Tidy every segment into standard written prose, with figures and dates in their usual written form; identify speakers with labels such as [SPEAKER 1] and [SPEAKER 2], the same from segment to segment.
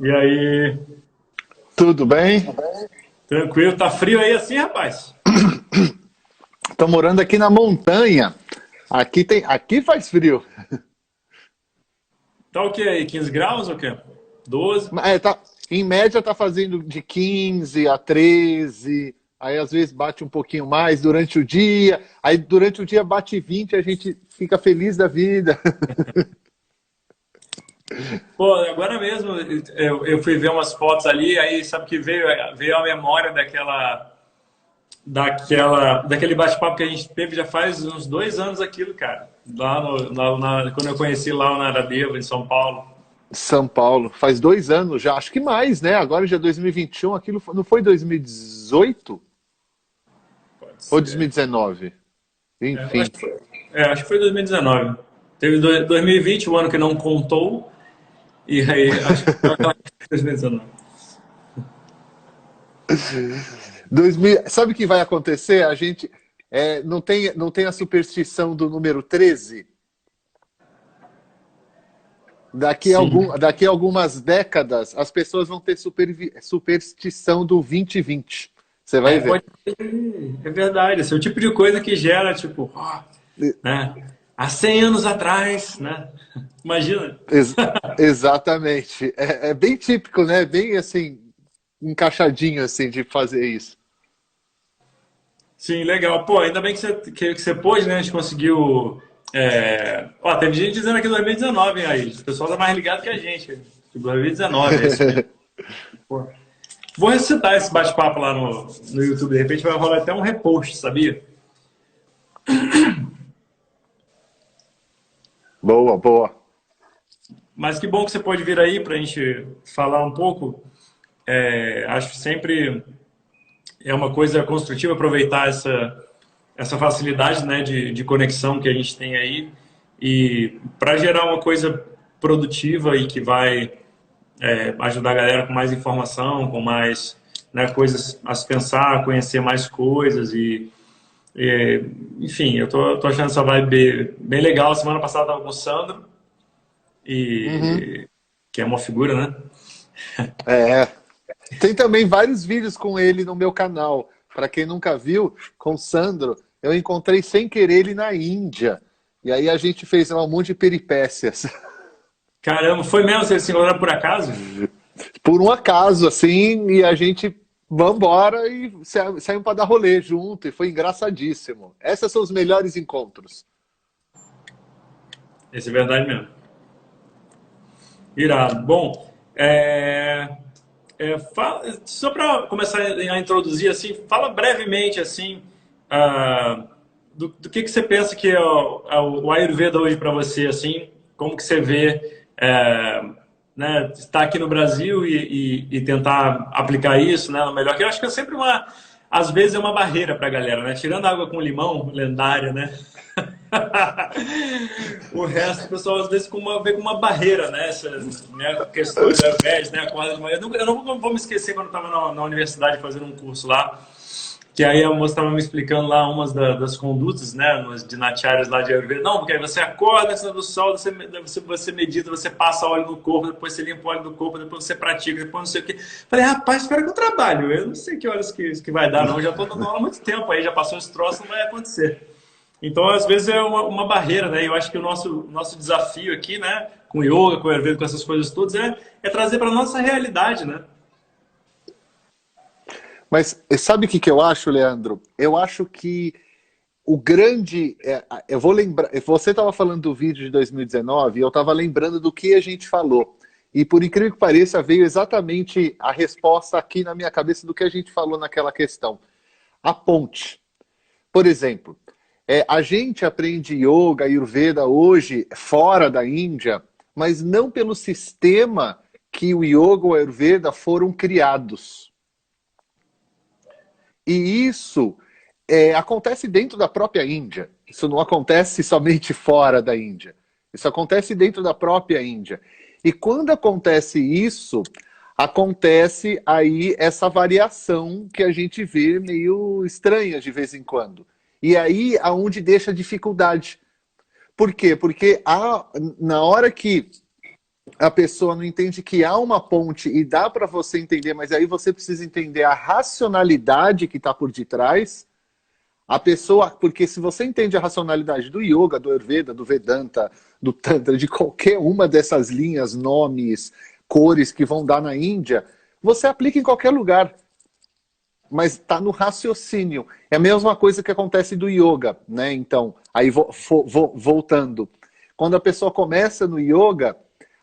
[SPEAKER 1] E aí,
[SPEAKER 2] Tudo bem?
[SPEAKER 1] tranquilo? Tá frio aí assim, rapaz?
[SPEAKER 2] Estou morando aqui na montanha. Aqui faz frio.
[SPEAKER 1] Tá o que aí? 15 graus ou o quê? 12?
[SPEAKER 2] Em média tá fazendo de 15 a 13. Aí às vezes bate um pouquinho mais durante o dia. Aí durante o dia bate 20, a gente fica feliz da vida.
[SPEAKER 1] Pô, agora mesmo eu fui ver umas fotos ali, aí sabe que veio a memória daquele bate-papo que a gente teve já faz uns 2 anos aquilo, cara. Quando eu conheci lá na Aradeva, em São Paulo.
[SPEAKER 2] São Paulo, faz 2 anos já, acho que mais, né? Agora já é 2021, não foi 2018
[SPEAKER 1] Pode
[SPEAKER 2] ou
[SPEAKER 1] ser.
[SPEAKER 2] 2019?
[SPEAKER 1] É,
[SPEAKER 2] Enfim.
[SPEAKER 1] acho que foi 2019. Teve 2020, o ano que não contou, e aí acho que foi 2019.
[SPEAKER 2] Sabe o que vai acontecer? A gente não tem a superstição do número 13.
[SPEAKER 1] Sim.
[SPEAKER 2] Daqui a algumas décadas, as pessoas vão ter superstição do 2020. Você vai
[SPEAKER 1] É,
[SPEAKER 2] ver.
[SPEAKER 1] pode ser, é verdade. Esse é o tipo de coisa que gera, tipo, né? Há 100 anos atrás, né? Imagina.
[SPEAKER 2] Ex- exatamente. É bem típico, né? Bem assim, encaixadinho assim de fazer isso.
[SPEAKER 1] Sim, legal. Pô, ainda bem que você pôde, né? A gente conseguiu. Ó, teve gente dizendo aqui 2019 aí. O pessoal tá mais ligado que a gente. Tipo, 2019, é isso mesmo. Pô. Vou recitar esse bate-papo lá no YouTube. De repente vai rolar até um repost, sabia?
[SPEAKER 2] Boa, boa.
[SPEAKER 1] Mas que bom que você pode vir aí pra gente falar um pouco. Acho que sempre é uma coisa construtiva aproveitar essa facilidade, né, de conexão que a gente tem aí e para gerar uma coisa produtiva e que vai ajudar a galera com mais informação, com mais, né, coisas a se pensar, conhecer mais coisas e, enfim, eu tô achando essa vibe bem legal. Semana passada eu tava com o Sandro,
[SPEAKER 2] Uhum.
[SPEAKER 1] e, que é uma figura, né?
[SPEAKER 2] É. Tem também vários vídeos com ele no meu canal. Para quem nunca viu, com o Sandro, eu encontrei sem querer ele na Índia. E aí a gente fez um monte de peripécias.
[SPEAKER 1] Caramba, foi mesmo? Vocês se encontraram por acaso?
[SPEAKER 2] Por um acaso, assim, e a gente vambora e saímos para dar rolê junto, e foi engraçadíssimo. Esses são os melhores encontros.
[SPEAKER 1] Esse é verdade mesmo. Irado. Bom, só para começar a introduzir assim, fala brevemente assim, ah, do que você pensa que é o Ayurveda hoje para você, assim, como que você vê, né, estar aqui no Brasil e tentar aplicar isso, né, no melhor. Que eu acho que é sempre às vezes é uma barreira para a galera, né? Tirando a água com limão, lendária, né? O resto, o pessoal às vezes vê com uma barreira, né? Essas, né, questões ayurvédicas, né? Acorda de manhã. Eu não vou me esquecer quando eu estava na universidade fazendo um curso lá, que aí a moça estava me explicando lá umas das condutas, né? De natiários lá de Ayurveda. Não, porque aí você acorda antes do sol, você medita, você passa óleo no corpo, depois você limpa o óleo do corpo, depois você pratica, depois não sei o quê. Falei, rapaz, espera que eu trabalho. Eu não sei que horas que vai dar, não. Eu já estou dando aula há muito tempo aí, já passou esse troço, não vai acontecer. Então, às vezes, é uma barreira, né? Eu acho que o nosso desafio aqui, né, com o yoga, com o Ayurveda, com essas coisas todas, é trazer para a nossa realidade, né?
[SPEAKER 2] Mas sabe o que que eu acho, Leandro? Eu acho que o grande. Eu vou lembrar. Você estava falando do vídeo de 2019 e eu estava lembrando do que a gente falou. E por incrível que pareça, veio exatamente a resposta aqui na minha cabeça do que a gente falou naquela questão. A ponte. Por exemplo, a gente aprende yoga, ayurveda hoje fora da Índia, mas não pelo sistema que o yoga ou a ayurveda foram criados. E isso acontece dentro da própria Índia. Isso não acontece somente fora da Índia. Isso acontece dentro da própria Índia. E quando acontece isso, acontece aí essa variação que a gente vê meio estranha de vez em quando. E aí aonde deixa a dificuldade. Por quê? Porque na hora que a pessoa não entende que há uma ponte e dá para você entender, mas aí você precisa entender a racionalidade que está por detrás. A pessoa, porque se você entende a racionalidade do yoga, do Ayurveda, do Vedanta, do Tantra, de qualquer uma dessas linhas, nomes, cores que vão dar na Índia, você aplica em qualquer lugar. Mas está no raciocínio. É a mesma coisa que acontece do yoga, né? Então, aí voltando. Quando a pessoa começa no yoga,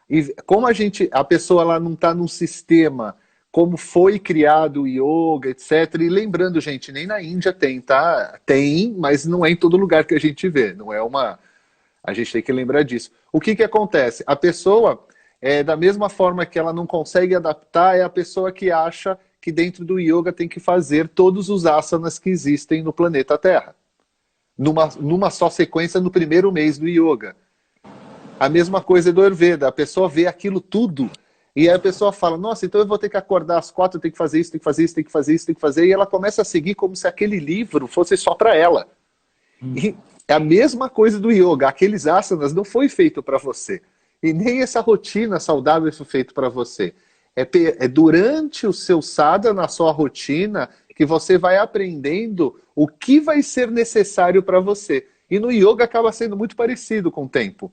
[SPEAKER 2] e como a pessoa ela não está num sistema, como foi criado o yoga, etc. E lembrando, gente, nem na Índia tem, tá? Tem, mas não é em todo lugar que a gente vê. Não é uma... A gente tem que lembrar disso. O que acontece? A pessoa, da mesma forma que ela não consegue adaptar, é a pessoa que acha que dentro do yoga tem que fazer todos os asanas que existem no planeta Terra. Numa só sequência no primeiro mês do yoga. A mesma coisa do Ayurveda. A pessoa vê aquilo tudo e aí a pessoa fala, nossa, então eu vou ter que acordar às 4, eu tenho que fazer isso, tenho que fazer isso, tenho que fazer isso, tenho que fazer. E ela começa a seguir como se aquele livro fosse só para ela. E é a mesma coisa do yoga. Aqueles asanas não foi feito para você. E nem essa rotina saudável foi feito para você. É durante o seu sadhana, na sua rotina, que você vai aprendendo o que vai ser necessário para você. E no yoga acaba sendo muito parecido com o tempo.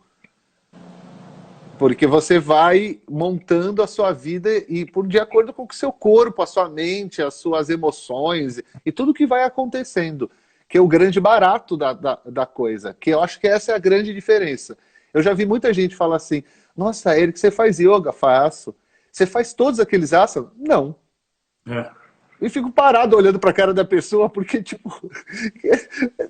[SPEAKER 2] Porque você vai montando a sua vida de acordo com o seu corpo, a sua mente, as suas emoções e tudo que vai acontecendo. Que é o grande barato da coisa. Que eu acho que essa é a grande diferença. Eu já vi muita gente falar assim, nossa, Eric, você faz yoga? Faço. Você faz todos aqueles asanas? Não. E fico parado olhando para a cara da pessoa, porque, tipo,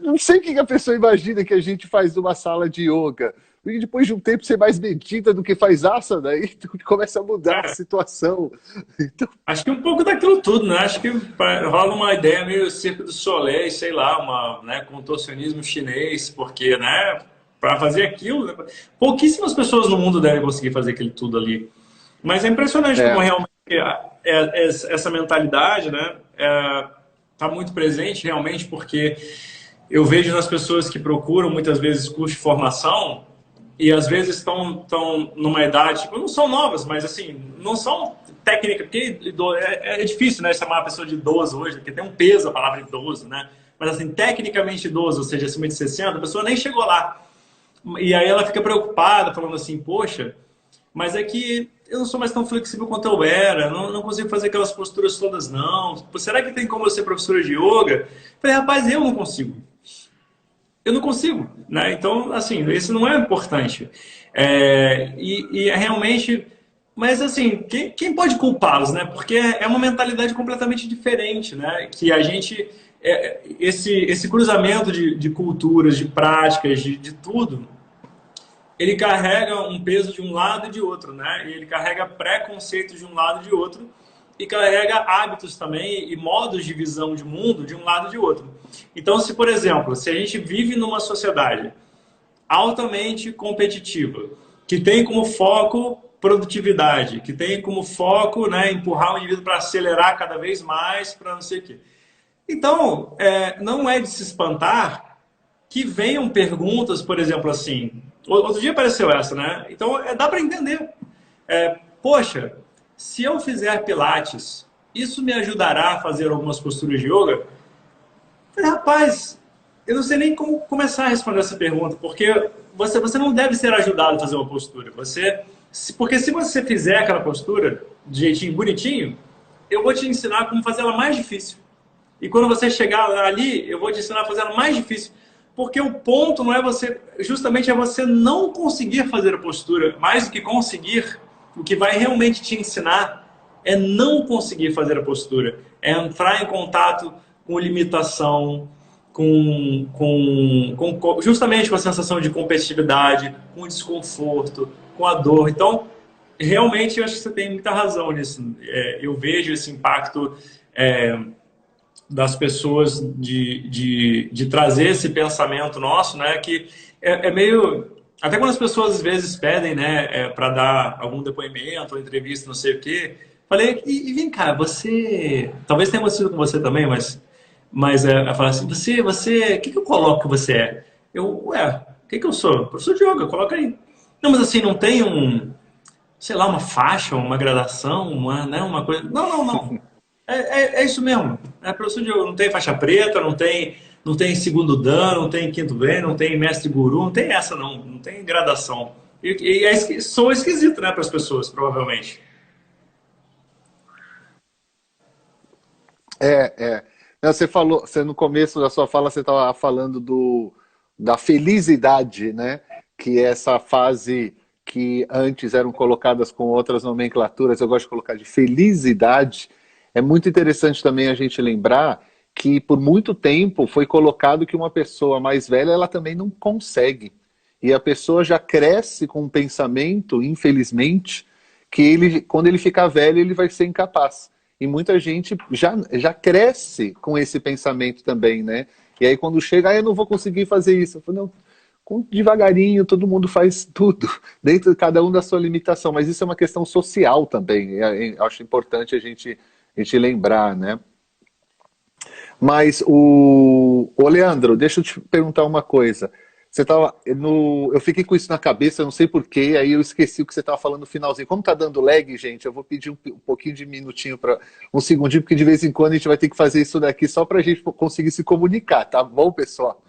[SPEAKER 2] não sei o que a pessoa imagina que a gente faz numa sala de yoga. Porque depois de um tempo você mais medita do que faz asana, e começa a mudar a situação. Então...
[SPEAKER 1] Acho que um pouco daquilo tudo, né? Acho que rola uma ideia meio Cirque du Soleil, sei lá, contorcionismo chinês, porque, né, para fazer aquilo, pouquíssimas pessoas no mundo devem conseguir fazer aquilo tudo ali. Mas é impressionante como realmente essa mentalidade, né, tá muito presente realmente, porque eu vejo nas pessoas que procuram muitas vezes curso de formação e às vezes estão numa idade, tipo, não são novas, mas assim, não são técnicas, porque é difícil, né, chamar a pessoa de idoso hoje, porque tem um peso a palavra idoso, né, mas assim, tecnicamente idoso, ou seja, acima de 60, a pessoa nem chegou lá. E aí ela fica preocupada, falando assim, poxa, mas é que eu não sou mais tão flexível quanto eu era, não consigo fazer aquelas posturas todas, não. Será que tem como eu ser professora de yoga? Eu falei, rapaz, eu não consigo. Eu não consigo, né? Então, assim, isso não é importante. E é realmente... Mas, assim, quem pode culpá-los, né? Porque é uma mentalidade completamente diferente, né? Que a gente... Esse cruzamento de culturas, de práticas, de tudo... ele carrega um peso de um lado e de outro, né? E ele carrega preconceitos de um lado e de outro e carrega hábitos também e modos de visão de mundo de um lado e de outro. Então, se, por exemplo, se a gente vive numa sociedade altamente competitiva, que tem como foco produtividade, que tem como foco, né, empurrar o indivíduo para acelerar cada vez mais, para não sei o quê. Então, não é de se espantar que venham perguntas, por exemplo, assim... Outro dia apareceu essa, né? Então, dá para entender. Poxa, se eu fizer pilates, isso me ajudará a fazer algumas posturas de yoga? Eu falei, rapaz, eu não sei nem como começar a responder essa pergunta, porque você não deve ser ajudado a fazer uma postura. Porque se você fizer aquela postura de jeitinho bonitinho, eu vou te ensinar como fazer ela mais difícil. E quando você chegar ali, eu vou te ensinar a fazer ela mais difícil. Porque o ponto não é justamente é você não conseguir fazer a postura, mais do que conseguir, o que vai realmente te ensinar é não conseguir fazer a postura, é entrar em contato com limitação, justamente com a sensação de competitividade, com o desconforto, com a dor. Então, realmente, eu acho que você tem muita razão nisso. Eu vejo esse impacto... das pessoas de trazer esse pensamento nosso, né, que é meio... Até quando as pessoas às vezes pedem, né, para dar algum depoimento ou entrevista, não sei o quê, falei, e vem cá, você... Talvez tenha acontecido com você também, mas eu falo assim, o que eu coloco que você é? O que eu sou? Professor de yoga, coloca aí. Não, mas assim, não tem sei lá, uma faixa, uma gradação, né, uma coisa. Não, não, não. É isso mesmo. É professor de yoga. Não tem faixa preta, não tem segundo dan, não tem quinto bem, não tem mestre guru, não tem essa não. Não tem gradação. Sou esquisito, né, para as pessoas, provavelmente.
[SPEAKER 2] É. Não, você falou, no começo da sua fala, você estava falando da felicidade, né? Que é essa fase que antes eram colocadas com outras nomenclaturas, eu gosto de colocar de felicidade. É muito interessante também a gente lembrar que por muito tempo foi colocado que uma pessoa mais velha ela também não consegue. E a pessoa já cresce com um pensamento, infelizmente, que ele, quando ele ficar velho, ele vai ser incapaz. E muita gente já cresce com esse pensamento também, né? E aí quando chega, eu não vou conseguir fazer isso. Eu falo, não, devagarinho, todo mundo faz tudo, dentro de cada um da sua limitação. Mas isso é uma questão social também. Acho importante a gente lembrar, né? Mas o Leandro, deixa eu te perguntar uma coisa. Você tava eu fiquei com isso na cabeça, eu não sei porquê, aí eu esqueci o que você estava falando no finalzinho. Como tá dando lag, gente, eu vou pedir um pouquinho de minutinho para um segundinho, porque de vez em quando a gente vai ter que fazer isso daqui só para a gente conseguir se comunicar, tá bom, pessoal?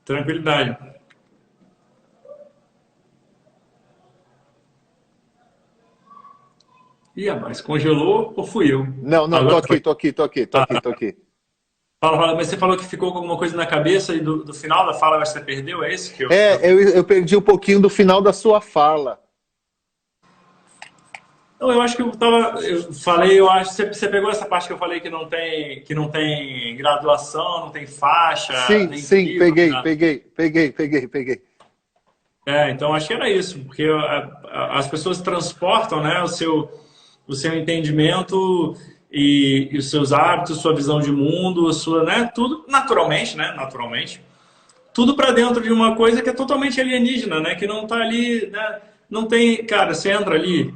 [SPEAKER 1] Tranquilidade. Ih, rapaz, congelou ou fui eu?
[SPEAKER 2] Não, não, tô
[SPEAKER 1] Agora
[SPEAKER 2] aqui,
[SPEAKER 1] foi.
[SPEAKER 2] tô aqui, tô aqui, tô aqui, tô aqui.
[SPEAKER 1] Fala, mas você falou que ficou com alguma coisa na cabeça e do final da fala você perdeu? É isso que
[SPEAKER 2] Eu perdi um pouquinho do final da sua fala.
[SPEAKER 1] Não, eu acho que eu falei, eu acho que você pegou essa parte que eu falei que não tem graduação, não tem faixa,
[SPEAKER 2] Sim,
[SPEAKER 1] nem
[SPEAKER 2] sim,
[SPEAKER 1] título, nem nada.
[SPEAKER 2] peguei.
[SPEAKER 1] Então acho que era isso, porque as pessoas transportam, né, o seu entendimento e os seus hábitos, sua visão de mundo, sua, né, tudo naturalmente, né, naturalmente, tudo para dentro de uma coisa que é totalmente alienígena, né, que não está ali, né, não tem, cara, você entra ali.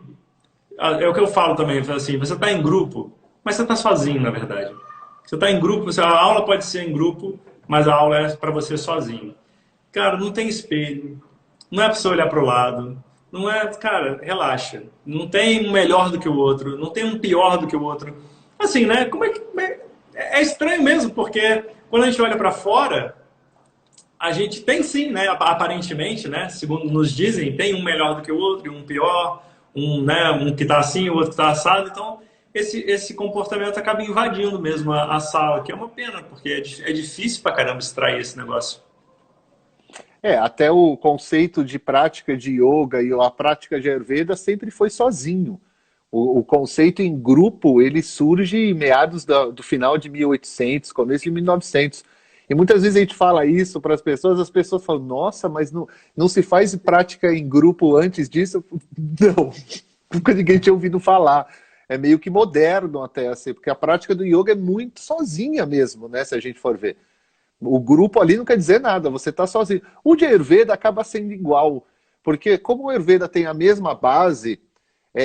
[SPEAKER 1] É o que eu falo também, assim, você está em grupo, mas você está sozinho, na verdade. Você está em grupo, a aula pode ser em grupo, mas a aula é para você sozinho. Cara, não tem espelho, não é para você olhar para o lado, não é, cara, relaxa. Não tem um melhor do que o outro, não tem um pior do que o outro. Assim, né? É estranho mesmo, porque quando a gente olha para fora, a gente tem sim, né, aparentemente, né, segundo nos dizem, tem um melhor do que o outro e um pior, né, um que está assim, o outro que está assado. Então, esse comportamento acaba invadindo mesmo a sala, que é uma pena, porque é difícil pra caramba extrair esse negócio.
[SPEAKER 2] Até o conceito de prática de yoga e a prática de Ayurveda sempre foi sozinho. O conceito em grupo, ele surge em meados do final de 1800, começo de 1900. E muitas vezes a gente fala isso para as pessoas falam, nossa, mas não se faz prática em grupo antes disso? Não, nunca ninguém tinha ouvido falar. É meio que moderno até, assim, porque a prática do yoga é muito sozinha mesmo, né, se a gente for ver. O grupo ali não quer dizer nada, você está sozinho. O de Ayurveda acaba sendo igual, porque como o Ayurveda tem a mesma base,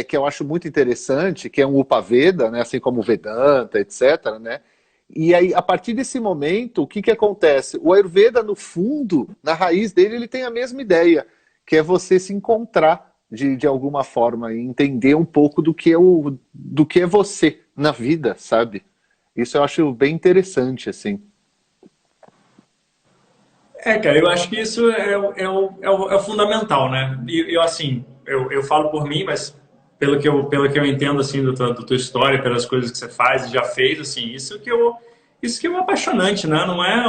[SPEAKER 2] que eu acho muito interessante, que é um Upaveda, né, assim como o Vedanta, etc., né? E aí, a partir desse momento, o que que acontece? O Ayurveda, no fundo, na raiz dele, ele tem a mesma ideia, que é você se encontrar de alguma forma e entender um pouco do que é você na vida, sabe? Isso eu acho bem interessante, assim.
[SPEAKER 1] Cara, eu acho que isso é o fundamental, né? E eu, assim, eu falo por mim, mas pelo que eu entendo, assim, da tua história, pelas coisas que você faz e já fez, assim, isso que é apaixonante, né? Não é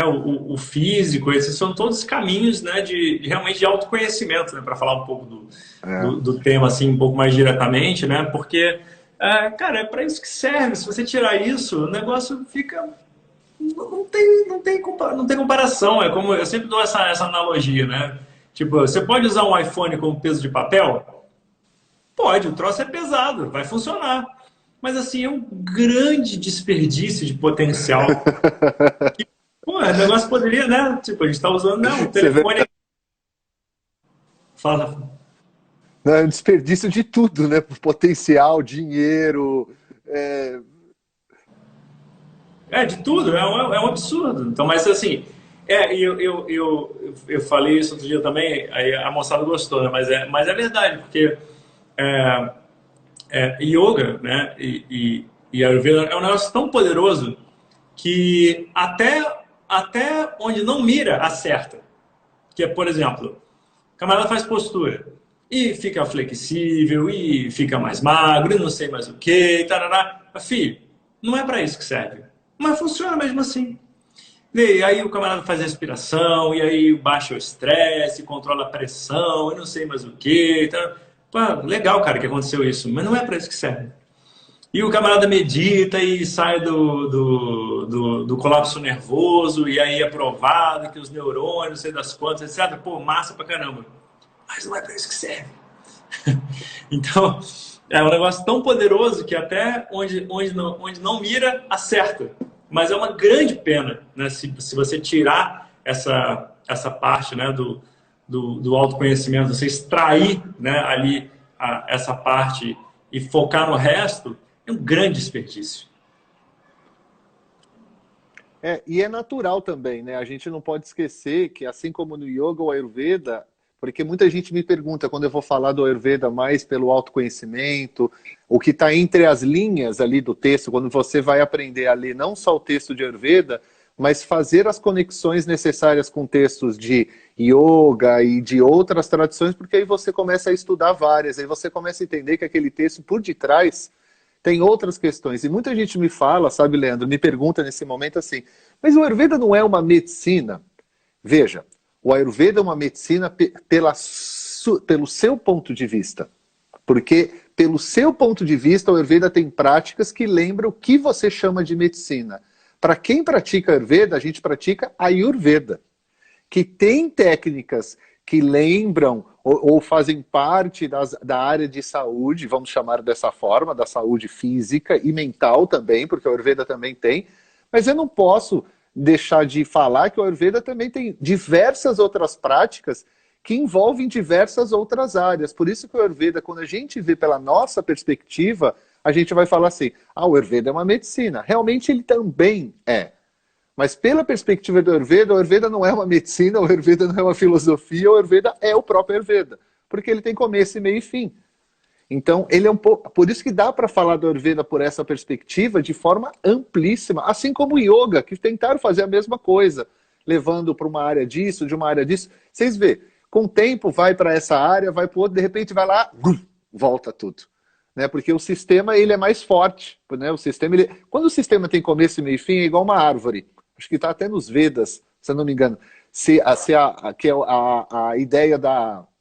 [SPEAKER 1] o físico, esses são todos caminhos, né, realmente de autoconhecimento, né? Para falar um pouco do,
[SPEAKER 2] É.
[SPEAKER 1] do, do tema, assim, um pouco mais diretamente, né? Porque, cara, é para isso que serve. Se você tirar isso, o negócio fica. Não tem comparação. É como eu sempre dou essa analogia, né? Tipo, você pode usar um iPhone como peso de papel? Pode, o troço é pesado, vai funcionar. Mas assim, é um grande desperdício de potencial. Pô, o negócio poderia, né? Tipo, a gente está usando, não, o
[SPEAKER 2] Você vê,
[SPEAKER 1] telefone. Fala.
[SPEAKER 2] né, um desperdício de tudo, né? Potencial, dinheiro. é,
[SPEAKER 1] De tudo, é um absurdo. Então, mas assim, Eu falei isso outro dia também, aí a moçada gostou, né? Mas é verdade, porque é, yoga, né, e Ayurveda é um negócio tão poderoso que até onde não mira, acerta. Que é, por exemplo, o camarada faz postura e fica flexível e fica mais magro e não sei mais o que, tarará. Filho, não é para isso que serve. Mas funciona mesmo assim. E aí o camarada faz respiração, e aí baixa o estresse, controla a pressão, e não sei mais o que. Pô, legal, cara, que aconteceu isso, mas não é para isso que serve. E o camarada medita e sai do colapso nervoso, e aí é provado que os neurônios, não sei das quantas, etc. Pô, massa pra caramba. Mas não é para isso que serve. Então, é um negócio tão poderoso que até onde não mira, acerta. Mas é uma grande pena, né, se você tirar essa parte, né, do autoconhecimento, você extrair, né, ali essa parte e focar no resto, é um grande desperdício.
[SPEAKER 2] E é natural também, né? A gente não pode esquecer que, assim como no yoga ou Ayurveda, porque muita gente me pergunta quando eu vou falar do Ayurveda mais pelo autoconhecimento, o que está entre as linhas ali do texto, quando você vai aprender a ler não só o texto de Ayurveda, mas fazer as conexões necessárias com textos de yoga e de outras tradições, porque aí você começa a estudar várias, aí você começa a entender que aquele texto por detrás tem outras questões. E muita gente me fala, sabe, Leandro, me pergunta nesse momento assim, mas o Ayurveda não é uma medicina? Veja, o Ayurveda é uma medicina pelo seu ponto de vista. Porque, pelo seu ponto de vista, o Ayurveda tem práticas que lembram o que você chama de medicina. Para quem pratica Ayurveda, a gente pratica Ayurveda, que tem técnicas que lembram ou fazem parte da área de saúde, vamos chamar dessa forma, da saúde física e mental também, porque o Ayurveda também tem, mas eu não posso deixar de falar que o Ayurveda também tem diversas outras práticas que envolvem diversas outras áreas. Por isso que o Ayurveda, quando a gente vê pela nossa perspectiva, a gente vai falar assim, o Ayurveda é uma medicina. Realmente ele também é. Mas pela perspectiva do Ayurveda, o Ayurveda não é uma medicina, o Ayurveda não é uma filosofia, o Ayurveda é o próprio Ayurveda. Porque ele tem começo, meio e fim. Então, ele é um pouco. Por isso que dá para falar do Ayurveda por essa perspectiva de forma amplíssima, assim como o Yoga, que tentaram fazer a mesma coisa, levando para uma área disso, de uma área disso. Vocês vê, com o tempo vai para essa área, vai para o outro, de repente vai lá, volta tudo. Né? Porque o sistema ele é mais forte. Né? O sistema, quando o sistema tem começo, meio e fim, é igual uma árvore. Acho que está até nos Vedas, se eu não me engano. Que é a ideia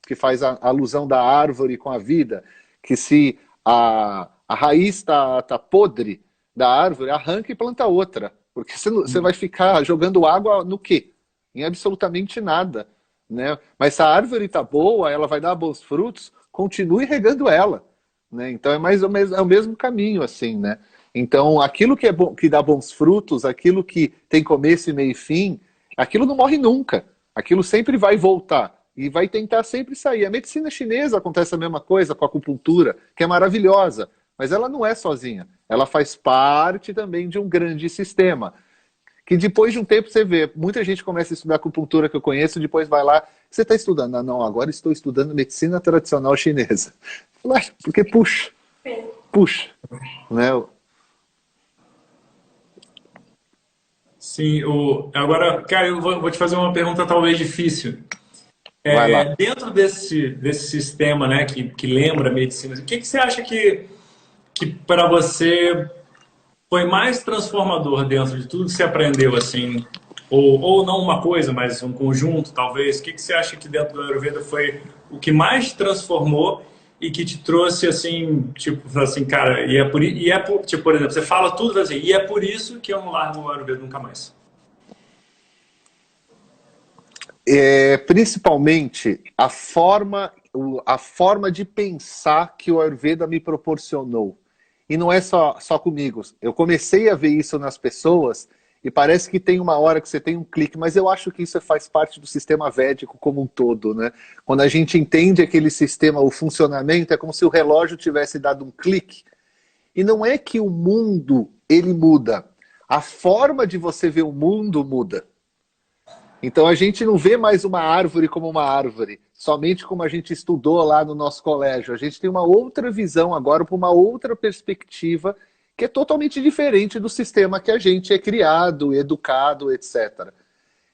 [SPEAKER 2] que faz a alusão da árvore com a vida, que se a raiz está podre da árvore, arranca e planta outra. Porque você vai ficar jogando água no quê? Em absolutamente nada. Né? Mas se a árvore está boa, ela vai dar bons frutos, continue regando ela. Né? Então é o mesmo caminho, assim, né? Então, aquilo que é bom, que dá bons frutos, aquilo que tem começo, meio e fim, aquilo não morre nunca. Aquilo sempre vai voltar e vai tentar sempre sair. A medicina chinesa acontece a mesma coisa com a acupuntura, que é maravilhosa, mas ela não é sozinha. Ela faz parte também de um grande sistema. Que depois de um tempo você vê, muita gente começa a estudar acupuntura que eu conheço, depois vai lá, você está estudando? Não, agora estou estudando medicina tradicional chinesa. Porque puxa, né?
[SPEAKER 1] Sim, agora, cara, eu vou te fazer uma pergunta talvez difícil.
[SPEAKER 2] Vai lá.
[SPEAKER 1] Dentro desse sistema, né, que lembra a medicina, o que você acha que para você foi mais transformador dentro de tudo que você aprendeu, assim? Ou não uma coisa, mas um conjunto, talvez. O que você acha que dentro do Ayurveda foi o que mais te transformou e que te trouxe, assim, tipo, assim, cara, tipo, por exemplo, você fala tudo assim, e é por isso que eu não largo o Ayurveda nunca mais.
[SPEAKER 2] Principalmente a forma de pensar que o Ayurveda me proporcionou. E não é só comigo. Eu comecei a ver isso nas pessoas e parece que tem uma hora que você tem um clique, mas eu acho que isso faz parte do sistema védico como um todo. Né? Quando a gente entende aquele sistema, o funcionamento, é como se o relógio tivesse dado um clique. E não é que o mundo ele muda. A forma de você ver o mundo muda. Então a gente não vê mais uma árvore como uma árvore, somente como a gente estudou lá no nosso colégio. A gente tem uma outra visão agora, para uma outra perspectiva, que é totalmente diferente do sistema que a gente é criado, educado, etc.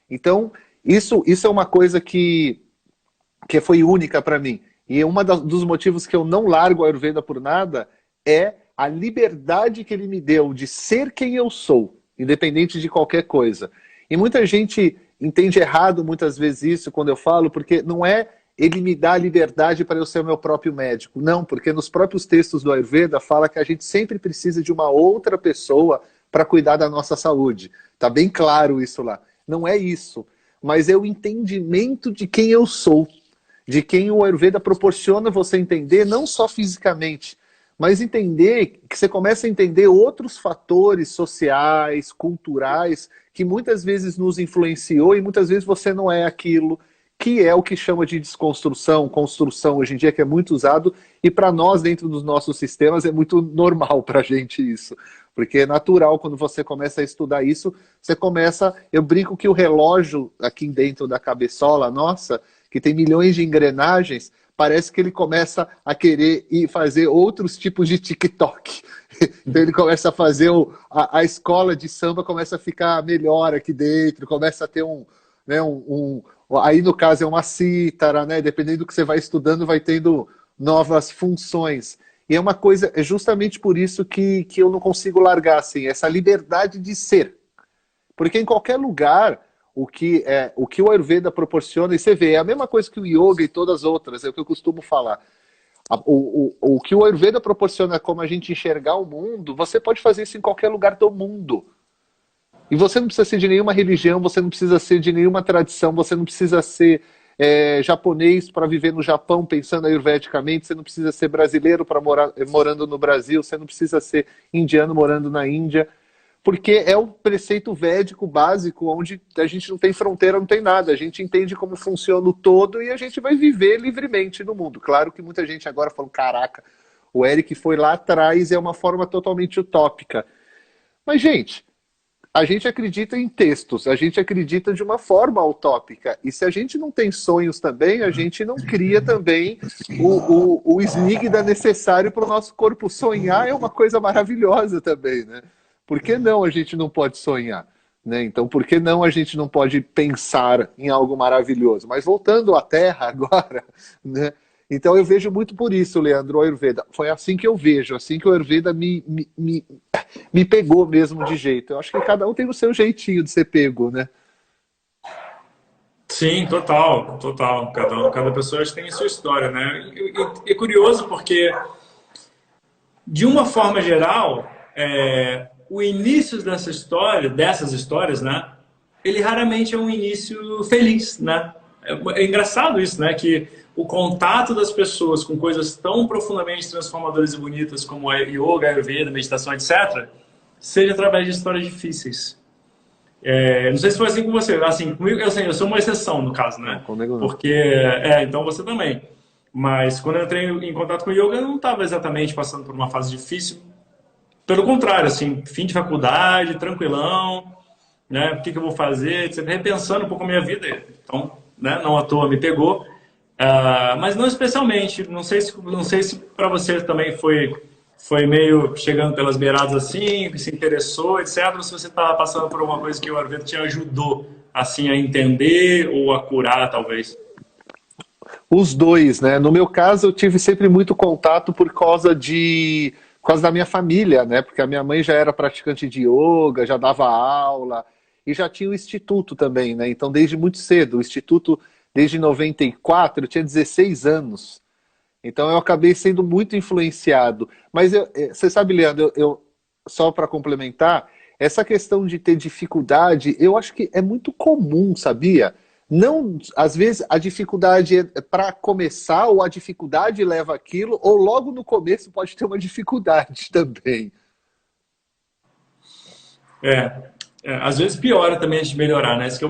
[SPEAKER 2] Então, isso é uma coisa que foi única para mim. E dos motivos que eu não largo a Ayurveda por nada é a liberdade que ele me deu de ser quem eu sou, independente de qualquer coisa. E muita gente entende errado muitas vezes isso quando eu falo, porque não é ele me dá a liberdade para eu ser o meu próprio médico. Não, porque nos próprios textos do Ayurveda fala que a gente sempre precisa de uma outra pessoa para cuidar da nossa saúde. Tá bem claro isso lá. Não é isso, mas é o entendimento de quem eu sou, de quem o Ayurveda proporciona você entender, não só fisicamente, mas entender que você começa a entender outros fatores sociais, culturais, que muitas vezes nos influenciou e muitas vezes você não é aquilo, que é o que chama de desconstrução, construção hoje em dia, que é muito usado, e para nós, dentro dos nossos sistemas, é muito normal para a gente isso. Porque é natural, quando você começa a estudar isso, você começa... Eu brinco que o relógio aqui dentro da cabeçola nossa, que tem milhões de engrenagens, parece que ele começa a querer ir fazer outros tipos de TikTok. Então ele começa a fazer, a escola de samba começa a ficar melhor aqui dentro, começa a ter né, aí no caso é uma cítara, né? Dependendo do que você vai estudando, vai tendo novas funções. E é uma coisa, é justamente por isso que eu não consigo largar, assim, essa liberdade de ser. Porque em qualquer lugar, o que o Ayurveda proporciona, e você vê, é a mesma coisa que o Yoga e todas as outras, é o que eu costumo falar. O que o Ayurveda proporciona como a gente enxergar o mundo, você pode fazer isso em qualquer lugar do mundo. E você não precisa ser de nenhuma religião, você não precisa ser de nenhuma tradição, você não precisa ser japonês para viver no Japão pensando ayurvedicamente, você não precisa ser brasileiro para morando no Brasil, você não precisa ser indiano morando na Índia, porque é o preceito védico básico onde a gente não tem fronteira, não tem nada, a gente entende como funciona o todo e a gente vai viver livremente no mundo. Claro que muita gente agora fala, caraca, o Eric foi lá atrás e é uma forma totalmente utópica. Mas, gente, a gente acredita em textos, a gente acredita de uma forma utópica. E se a gente não tem sonhos também, a gente não cria também o esmigda necessário para o nosso corpo sonhar. É uma coisa maravilhosa também, né? Por que não a gente não pode sonhar? Né? Então, por que não a gente não pode pensar em algo maravilhoso? Mas voltando à Terra agora, né? Então eu vejo muito por isso, Leandro, o Ayurveda. Foi assim que eu vejo, assim que o Ayurveda me pegou mesmo de jeito. Eu acho que cada um tem o seu jeitinho de ser pego, né?
[SPEAKER 1] Sim, total, total. Cada pessoa acho que tem a sua história, né? E é curioso porque, de uma forma geral, o início dessas histórias, né? Ele raramente é um início feliz, né? É engraçado isso, né? Que o contato das pessoas com coisas tão profundamente transformadoras e bonitas como a yoga, ayurveda, meditação, etc., seja através de histórias difíceis. Não sei se foi assim com você. Assim, comigo, eu sou uma exceção no caso,
[SPEAKER 2] Não,
[SPEAKER 1] né?
[SPEAKER 2] comigo não.
[SPEAKER 1] Porque, então você também. Mas quando eu entrei em contato com o yoga, eu não estava exatamente passando por uma fase difícil. Pelo contrário, assim, fim de faculdade, tranquilão, né? O que eu vou fazer? Repensando um pouco a minha vida. Então, né? Não à toa me pegou. Mas não especialmente. Não sei se para você também foi meio chegando pelas beiradas assim, que se interessou, etc. Ou se você estava passando por alguma coisa que o Ayurveda te ajudou assim a entender ou a curar, talvez.
[SPEAKER 2] Os dois, né? No meu caso, eu tive sempre muito contato por causa da minha família, né? Porque a minha mãe já era praticante de yoga, já dava aula e já tinha o instituto também, né? Então, desde muito cedo, o instituto, desde 94, eu tinha 16 anos. Então, eu acabei sendo muito influenciado. Mas você sabe, Leandro, só para complementar, essa questão de ter dificuldade, eu acho que é muito comum, sabia? Não, às vezes a dificuldade é para começar, ou a dificuldade leva aquilo, ou logo no começo pode ter uma dificuldade também.
[SPEAKER 1] Às vezes piora também antes de melhorar, né? Isso que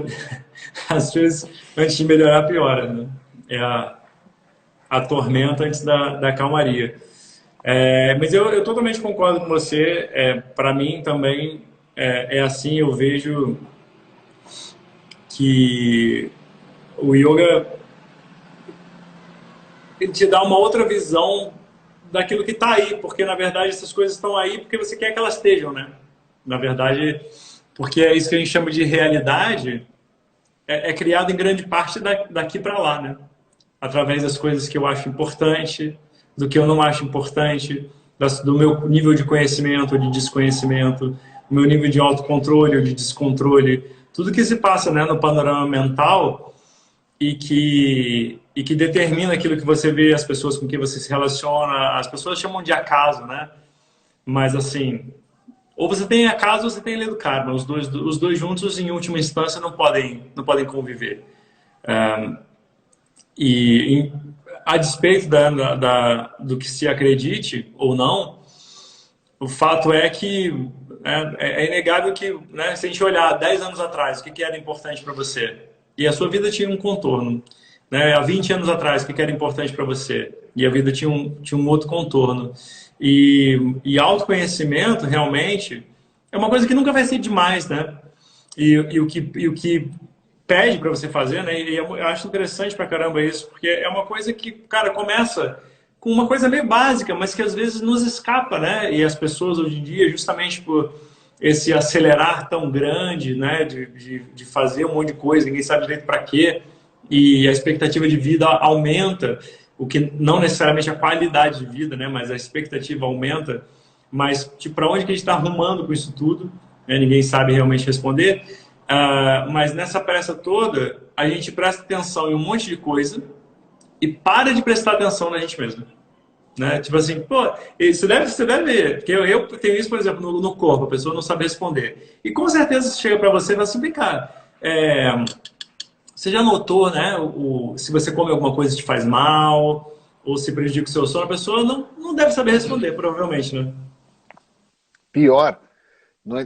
[SPEAKER 1] às vezes antes de melhorar piora, né? É a tormenta antes da calmaria. Mas eu totalmente concordo com você. Para mim também é assim, eu vejo que o yoga te dá uma outra visão daquilo que está aí, porque na verdade essas coisas estão aí porque você quer que elas estejam, né? Na verdade, porque é isso que a gente chama de realidade, é criado em grande parte daqui para lá, né? Através das coisas que eu acho importante, do que eu não acho importante, do meu nível de conhecimento ou de desconhecimento, do meu nível de autocontrole ou de descontrole, tudo que se passa, né, no panorama mental e que determina aquilo que você vê, as pessoas com quem você se relaciona. As pessoas chamam de acaso, né? Mas assim, ou você tem acaso ou você tem lei do karma. Os dois juntos, em última instância, não podem conviver. E a despeito do que se acredite ou não, o fato é que é inegável que, né, se a gente olhar 10 anos atrás, o que era importante para você? E a sua vida tinha um contorno. Né? Há 20 anos atrás, o que era importante para você? E a vida tinha um outro contorno. E autoconhecimento, realmente, é uma coisa que nunca vai ser demais, né? E o que pede para você fazer, né? E eu acho interessante pra caramba isso, porque é uma coisa que, cara, começa com uma coisa meio básica, mas que às vezes nos escapa, né? E as pessoas hoje em dia, justamente por esse acelerar tão grande, né? De fazer um monte de coisa, ninguém sabe direito para quê, e a expectativa de vida aumenta, o que não necessariamente a qualidade de vida, né? Mas a expectativa aumenta. Mas tipo, para onde que a gente está arrumando com isso tudo? Né? Ninguém sabe realmente responder. Mas nessa pressa toda, a gente presta atenção em um monte de coisa e para de prestar atenção na gente mesmo. Né? Tipo assim, pô, você deve ver, porque eu tenho isso, por exemplo, no corpo, a pessoa não sabe responder. E com certeza chega para você e fala assim, vem cá, você já notou, né, se você come alguma coisa que te faz mal, ou se prejudica o seu sono, a pessoa não deve saber responder, provavelmente, né?
[SPEAKER 2] Pior,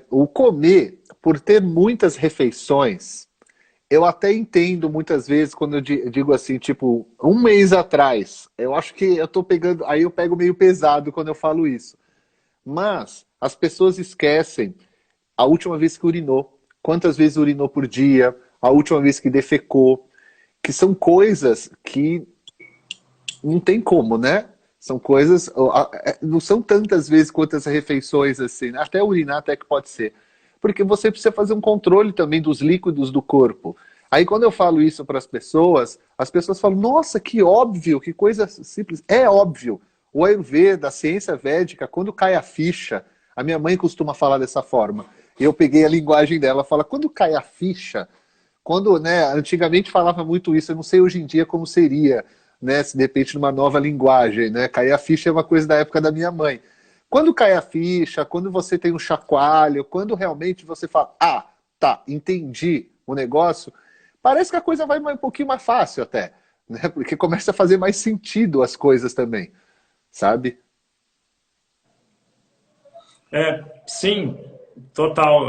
[SPEAKER 2] o comer, por ter muitas refeições, eu até entendo muitas vezes quando eu digo assim, tipo, um mês atrás, eu acho que eu tô pegando, aí eu pego meio pesado quando eu falo isso. Mas as pessoas esquecem a última vez que urinou, quantas vezes urinou por dia, a última vez que defecou, que são coisas que não tem como, né? São coisas, não são tantas vezes quantas refeições assim, né? Até urinar até que pode ser. Porque você precisa fazer um controle também dos líquidos do corpo. Aí quando eu falo isso para as pessoas falam, nossa, que óbvio, que coisa simples. É óbvio. O Ayurveda, a ciência védica, quando cai a ficha, a minha mãe costuma falar dessa forma. Eu peguei a linguagem dela, fala, quando cai a ficha, quando, né, antigamente falava muito isso, eu não sei hoje em dia como seria, né, se de repente numa nova linguagem, né, cair a ficha é uma coisa da época da minha mãe. Quando cai a ficha, quando você tem um chacoalho, quando realmente você fala, tá, entendi o negócio, parece que a coisa vai um pouquinho mais fácil até, né, porque começa a fazer mais sentido as coisas também, sabe?
[SPEAKER 1] Sim, total.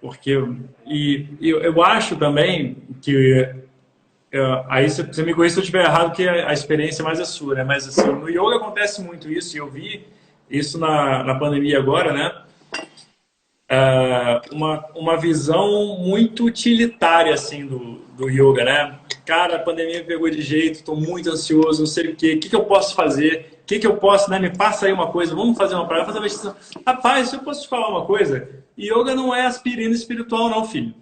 [SPEAKER 1] Porque eu acho também que aí você me corrija se eu estiver errado, que a experiência mais é sua, né? Mas assim, no yoga acontece muito isso, e eu vi isso na pandemia agora, né? Uma visão muito utilitária assim do yoga, né? Cara, a pandemia me pegou de jeito, estou muito ansioso, não sei o que eu posso fazer, o que eu posso, né? Me passa aí uma coisa, vamos fazer uma prática, fazer uma meditação. Rapaz, se eu posso te falar uma coisa, yoga não é aspirina espiritual não, filho.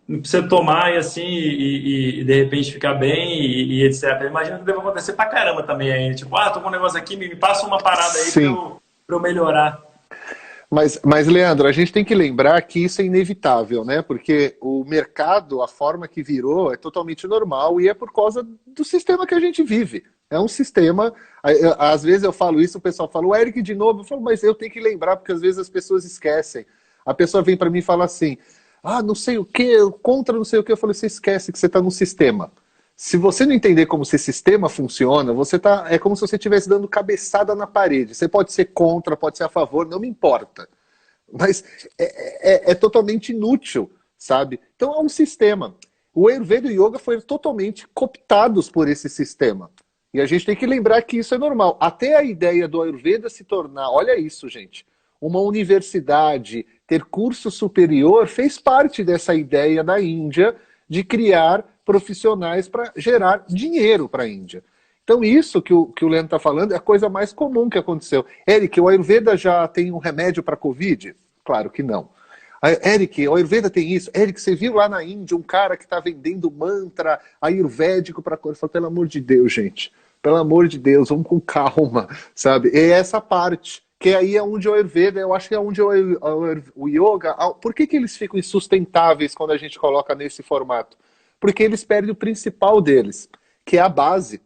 [SPEAKER 1] Não precisa tomar e assim, e de repente ficar bem e etc. Imagina que deve acontecer pra caramba também aí, tipo, tô com um negócio aqui, me passa uma parada aí
[SPEAKER 2] Sim.
[SPEAKER 1] pra eu melhorar.
[SPEAKER 2] Mas, Leandro, a gente tem que lembrar que isso é inevitável, né? Porque o mercado, a forma que virou, é totalmente normal e é por causa do sistema que a gente vive. É um sistema. Às vezes eu falo isso, o pessoal fala, o Eric de novo. Eu falo, mas eu tenho que lembrar, porque às vezes as pessoas esquecem. A pessoa vem para mim e fala assim, não sei o que, contra não sei o que. Eu falo, você esquece que você está num sistema. Se você não entender como esse sistema funciona, é como se você estivesse dando cabeçada na parede. Você pode ser contra, pode ser a favor, não me importa. Mas é totalmente inútil, sabe? Então é um sistema. O Ayurveda e o Yoga foram totalmente cooptados por esse sistema. E a gente tem que lembrar que isso é normal. Até a ideia do Ayurveda se tornar, olha isso, gente, uma universidade, ter curso superior, fez parte dessa ideia da Índia de criar profissionais para gerar dinheiro para a Índia. Então isso que o Leandro está falando é a coisa mais comum que aconteceu. Eric, o Ayurveda já tem um remédio para a Covid? Claro que não. Eric, o Ayurveda tem isso. Eric, você viu lá na Índia um cara que está vendendo mantra ayurvédico para cor? Eu falo, pelo amor de Deus, gente. Pelo amor de Deus, vamos com calma, sabe? É essa parte, que aí é onde o Ayurveda, eu acho que é onde o yoga... Por que eles ficam insustentáveis quando a gente coloca nesse formato? Porque eles perdem o principal deles, que é a base.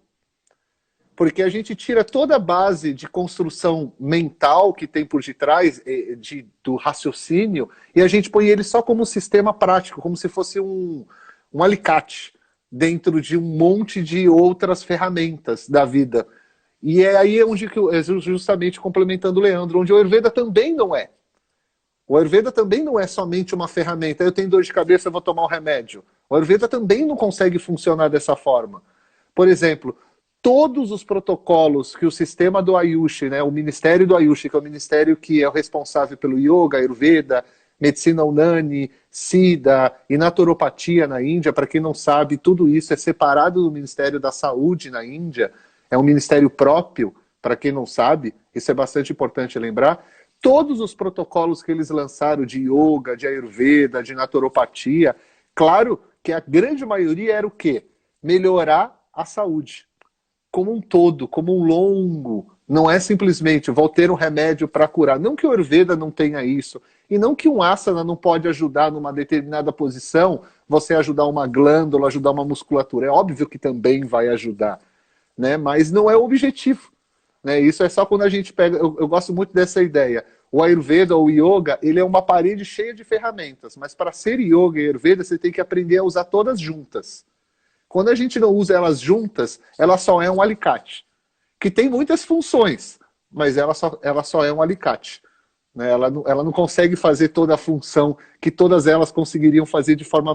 [SPEAKER 2] Porque a gente tira toda a base de construção mental que tem por detrás do raciocínio e a gente põe ele só como um sistema prático, como se fosse um alicate dentro de um monte de outras ferramentas da vida. E é aí onde, justamente complementando o Leandro, onde o Ayurveda também não é. O Ayurveda também não é somente uma ferramenta. Eu tenho dor de cabeça, eu vou tomar um remédio. O Ayurveda também não consegue funcionar dessa forma. Por exemplo, todos os protocolos que o sistema do Ayush, né, o Ministério do Ayush, que é o ministério que é o responsável pelo Yoga, Ayurveda, Medicina Unani, Siddha e naturopatia na Índia, para quem não sabe, tudo isso é separado do Ministério da Saúde na Índia, é um ministério próprio, para quem não sabe, isso é bastante importante lembrar. Todos os protocolos que eles lançaram de Yoga, de Ayurveda, de naturopatia, claro que a grande maioria era o quê? Melhorar a saúde. Como um todo, como um longo. Não é simplesmente, vou ter um remédio para curar. Não que o Ayurveda não tenha isso. E não que um asana não pode ajudar numa determinada posição, você ajudar uma glândula, ajudar uma musculatura. É óbvio que também vai ajudar, né? Mas não é o objetivo. Né? Isso é só quando a gente pega... Eu gosto muito dessa ideia. O Ayurveda ou o Yoga, ele é uma parede cheia de ferramentas. Mas para ser Yoga e Ayurveda, você tem que aprender a usar todas juntas. Quando a gente não usa elas juntas, ela só é um alicate. Que tem muitas funções, mas ela só é um alicate. Né? Ela não consegue fazer toda a função que todas elas conseguiriam fazer de forma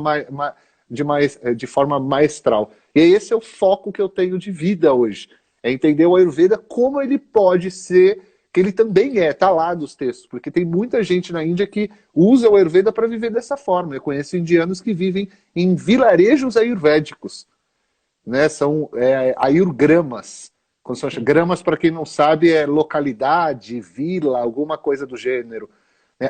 [SPEAKER 2] maestral. E esse é o foco que eu tenho de vida hoje. É entender o Ayurveda como ele pode ser, que ele também está lá nos textos. Porque tem muita gente na Índia que usa o Ayurveda para viver dessa forma. Eu conheço indianos que vivem em vilarejos ayurvédicos. Né? São ayurgramas. Gramas, para quem não sabe, é localidade, vila, alguma coisa do gênero.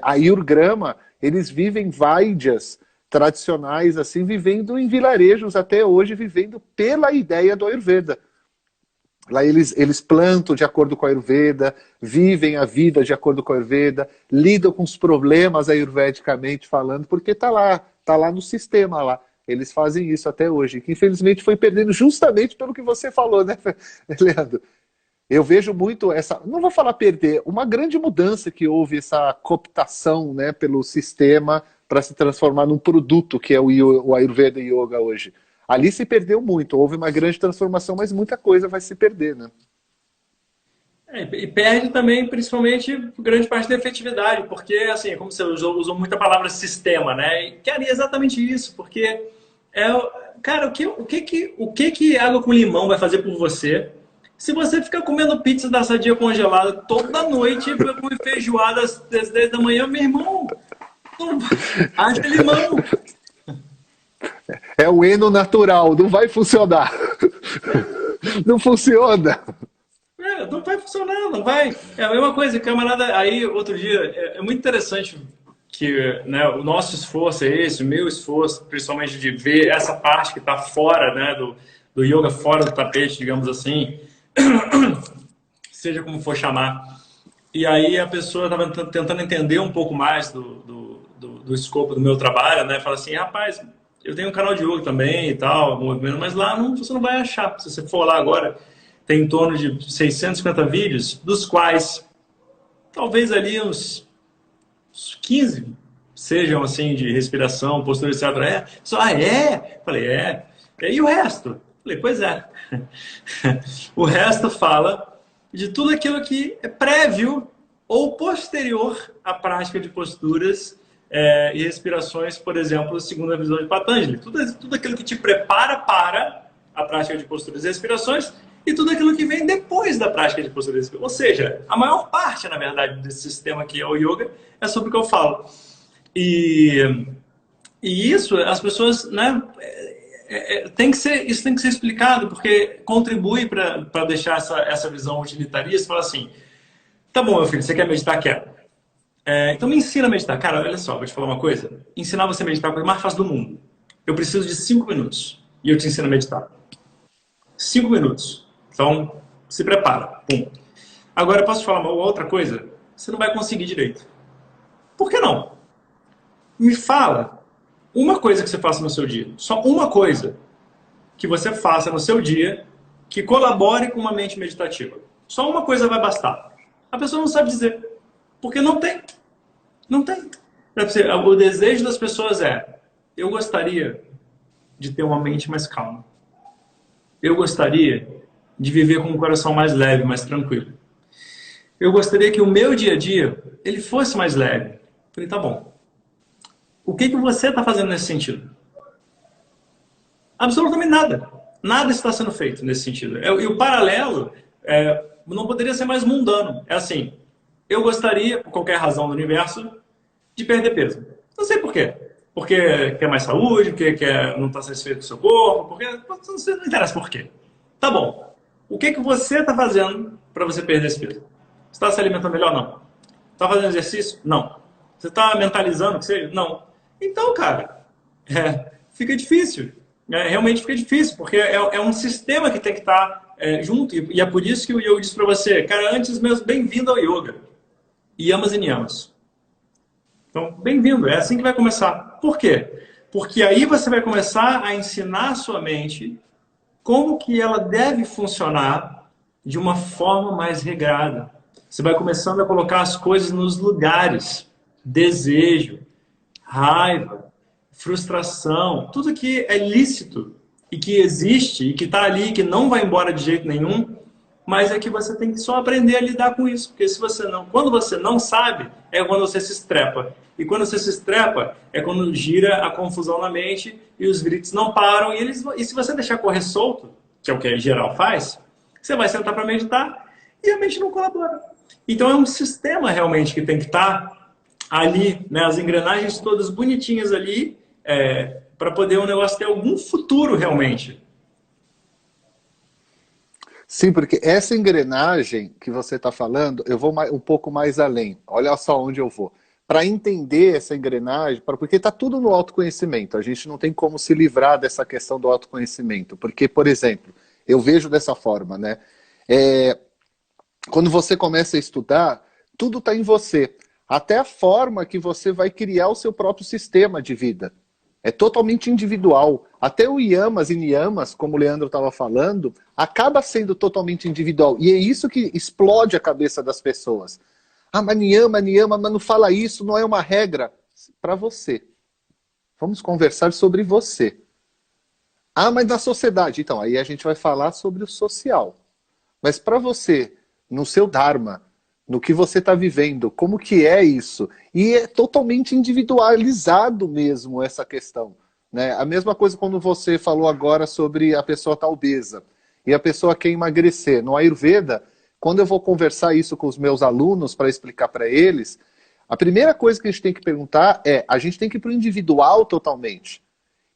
[SPEAKER 2] Ayurgrama, eles vivem vaidyas tradicionais, assim, vivendo em vilarejos até hoje, vivendo pela ideia do Ayurveda. Lá eles plantam de acordo com a Ayurveda, vivem a vida de acordo com a Ayurveda, lidam com os problemas ayurvedicamente falando, porque tá lá no sistema lá. Eles fazem isso até hoje, que infelizmente foi perdendo justamente pelo que você falou, né, Leandro? Eu vejo muito essa, não vou falar perder, uma grande mudança que houve, essa cooptação, né, pelo sistema para se transformar num produto que é o Ayurveda e Yoga hoje. Ali se perdeu muito, houve uma grande transformação, mas muita coisa vai se perder, né?
[SPEAKER 1] E perde também, principalmente, grande parte da efetividade, porque, assim, como você usou muito a palavra sistema, né? E queria exatamente isso, porque, cara, o que água com limão vai fazer por você se você ficar comendo pizza da Sadia congelada toda noite, com feijoada às 10 da manhã, meu irmão, haja limão.
[SPEAKER 2] É o eno natural, não vai funcionar. Não funciona.
[SPEAKER 1] Não vai funcionar, não vai. É a mesma coisa, camarada. Aí, outro dia, é muito interessante que, né, o nosso esforço é esse, o meu esforço, principalmente de ver essa parte que está fora, né, do yoga, fora do tapete, digamos assim, seja como for chamar. E aí a pessoa estava tentando entender um pouco mais do escopo do meu trabalho, né? Fala assim, rapaz, eu tenho um canal de yoga também e tal, mas lá você não vai achar. Se você for lá agora, tem em torno de 650 vídeos, dos quais talvez ali uns 15 sejam assim de respiração, postura, etc. Falei, E o resto? Falei, pois é. O resto fala de tudo aquilo que é prévio ou posterior à prática de posturas e respirações, por exemplo, segundo a visão de Patanjali. Tudo aquilo que te prepara para a prática de posturas e respirações e tudo aquilo que vem depois da prática de posturas e respirações. Ou seja, a maior parte, na verdade, desse sistema que é o yoga é sobre o que eu falo. E E isso, as pessoas, né, isso tem que ser explicado, porque contribui para deixar essa visão utilitarista, falar assim, tá bom, meu filho, você quer meditar? Quero. Então me ensina a meditar. Cara, olha só, vou te falar uma coisa. Ensinar você a meditar é a coisa mais fácil do mundo. Eu preciso de 5 minutos e eu te ensino a meditar. 5 minutos. Então, se prepara. Pum. Agora, eu posso te falar uma outra coisa? Você não vai conseguir direito. Por que não? Me fala uma coisa que você faça no seu dia. Só uma coisa que você faça no seu dia que colabore com uma mente meditativa. Só uma coisa vai bastar. A pessoa não sabe dizer. Porque não tem. Não tem. O desejo das pessoas é: eu gostaria de ter uma mente mais calma. Eu gostaria de viver com um coração mais leve, mais tranquilo. Eu gostaria que o meu dia a dia ele fosse mais leve. Falei, tá bom. O que você está fazendo nesse sentido? Absolutamente nada. Nada está sendo feito nesse sentido. E o paralelo não poderia ser mais mundano. É assim, eu gostaria, por qualquer razão do universo, de perder peso. Não sei por quê. Porque quer mais saúde, porque não está satisfeito com o seu corpo, porque não interessa por quê. Tá bom. O que você está fazendo para você perder esse peso? Você está se alimentando melhor? Não. Está fazendo exercício? Não. Você está mentalizando que você... Não. Então, cara, fica difícil. Realmente fica difícil, porque é um sistema que tem que estar junto. E é por isso que o yoga diz para você, cara, antes mesmo, bem-vindo ao yoga. Yamas e niyamas. Então, bem-vindo. É assim que vai começar. Por quê? Porque aí você vai começar a ensinar a sua mente como que ela deve funcionar de uma forma mais regrada. Você vai começando a colocar as coisas nos lugares. Desejo, raiva, frustração, tudo que é lícito e que existe e que está ali, que não vai embora de jeito nenhum, mas é que você tem que só aprender a lidar com isso. Porque quando você não sabe, é quando você se estrepa. E quando você se estrepa, é quando gira a confusão na mente e os gritos não param. E se você deixar correr solto, que é o que a geral faz, você vai sentar para meditar e a mente não colabora. Então é um sistema realmente que tem que estar ali, né, as engrenagens todas bonitinhas ali, para poder o negócio ter algum futuro realmente.
[SPEAKER 2] Sim, porque essa engrenagem que você está falando, eu vou um pouco mais além. Olha só onde eu vou. Para entender essa engrenagem, porque está tudo no autoconhecimento. A gente não tem como se livrar dessa questão do autoconhecimento. Porque, por exemplo, eu vejo dessa forma, né? Quando você começa a estudar, tudo está em você. Até a forma que você vai criar o seu próprio sistema de vida. É totalmente individual. Até o yamas e niyamas, como o Leandro estava falando, acaba sendo totalmente individual. E é isso que explode a cabeça das pessoas. Ah, mas niyama, mas não fala isso, não é uma regra. Para você. Vamos conversar sobre você. Ah, mas na sociedade. Então, aí a gente vai falar sobre o social. Mas para você, no seu dharma, no que você está vivendo, como que é isso? E é totalmente individualizado mesmo essa questão. Né? A mesma coisa quando você falou agora sobre a pessoa estar obesa e a pessoa quer emagrecer. No Ayurveda, quando eu vou conversar isso com os meus alunos para explicar para eles, a primeira coisa que a gente tem que perguntar a gente tem que ir para o individual totalmente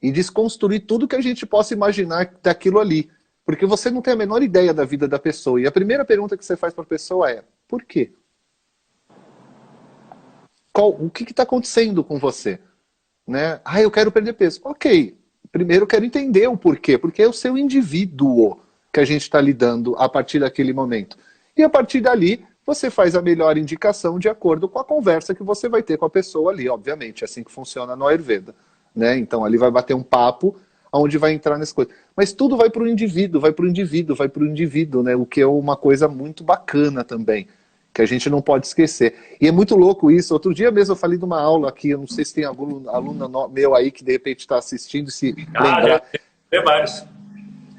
[SPEAKER 2] e desconstruir tudo que a gente possa imaginar daquilo ali. Porque você não tem a menor ideia da vida da pessoa. E a primeira pergunta que você faz para a pessoa é: por quê? O que está acontecendo com você? Né? Ah, eu quero perder peso. Ok, primeiro eu quero entender o porquê. Porque é o seu indivíduo que a gente está lidando a partir daquele momento. E a partir dali, você faz a melhor indicação de acordo com a conversa que você vai ter com a pessoa ali. Obviamente, é assim que funciona no Ayurveda. Né? Então ali vai bater um papo onde vai entrar nessa coisa. Mas tudo vai para o indivíduo, vai para o indivíduo, vai para o indivíduo, né? O que é uma coisa muito bacana também, que a gente não pode esquecer. E é muito louco isso. Outro dia mesmo eu falei de uma aula aqui, eu não sei se tem algum aluno meu aí que de repente está assistindo, se lembrar.
[SPEAKER 1] Tem vários.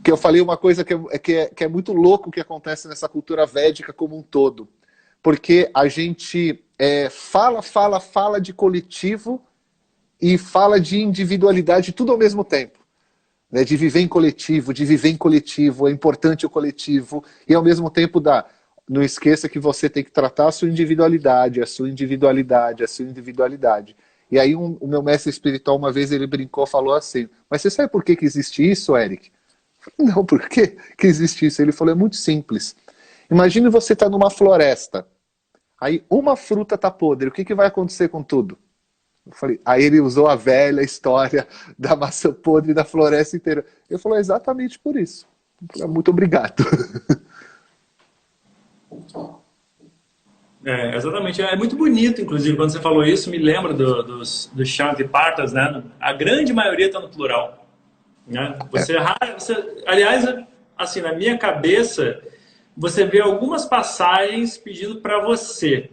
[SPEAKER 2] Que eu falei uma coisa que é muito louco que acontece nessa cultura védica como um todo. Porque a gente fala de coletivo e fala de individualidade tudo ao mesmo tempo. Né, de viver em coletivo, é importante o coletivo, e ao mesmo tempo não esqueça que você tem que tratar a sua individualidade, a sua individualidade, a sua individualidade. E aí o meu mestre espiritual, uma vez, ele brincou, falou assim, mas você sabe por que que existe isso, Eric? Eu falei, não, por que que existe isso? Ele falou, é muito simples. Imagine você estar numa floresta, aí uma fruta está podre, o que que vai acontecer com tudo? Eu falei, aí ele usou a velha história da maçã podre da floresta inteira. Ele falou, exatamente por isso. Eu falei, muito obrigado.
[SPEAKER 1] Exatamente. É muito bonito, inclusive, quando você falou isso, me lembra dos Shanti Partas, né? A grande maioria está no plural. Né? Aliás, assim, na minha cabeça, você vê algumas passagens pedindo para você,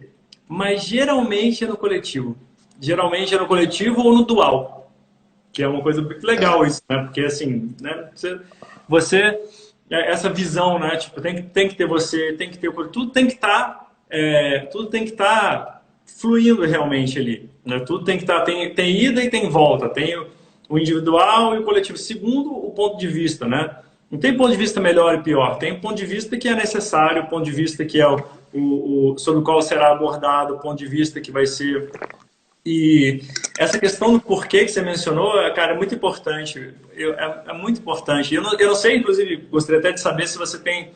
[SPEAKER 1] mas geralmente é no coletivo. Geralmente é no coletivo ou no dual, que é uma coisa muito legal isso, né? Porque assim, né? Essa visão, né? Tipo, tem que ter você, tem que ter tudo tudo tem que estar fluindo realmente ali, né? Tudo tem que estar tem ida e tem volta, tem o individual e o coletivo. Segundo o ponto de vista, né? Não tem ponto de vista melhor e pior, tem um ponto de vista que é necessário, o ponto de vista que é sobre o qual será abordado, o ponto de vista que vai ser. E essa questão do porquê que você mencionou, cara, é muito importante. É muito importante. Eu não sei, inclusive, gostaria até de saber se você tem.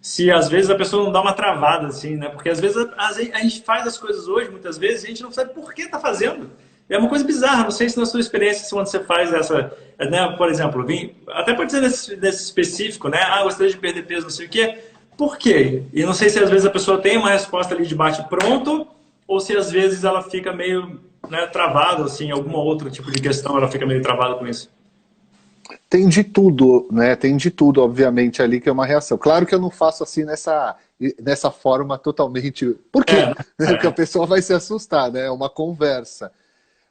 [SPEAKER 1] Se às vezes a pessoa não dá uma travada, assim, né? Porque às vezes a gente faz as coisas hoje, muitas vezes, e a gente não sabe por que tá fazendo. É uma coisa bizarra. Não sei se na sua experiência, quando você faz essa. Né, por exemplo, até pode ser nesse específico, né? Ah, gostaria de perder peso, não sei o quê. Por quê? E não sei se às vezes a pessoa tem uma resposta ali de bate-pronto, ou se às vezes ela fica meio, né, travada, assim, algum outro tipo de questão, ela fica meio travada com isso.
[SPEAKER 2] Tem de tudo, né? Tem de tudo, obviamente, ali que é uma reação. Claro que eu não faço assim nessa forma totalmente. Por quê? Porque a pessoa vai se assustar, né? É uma conversa.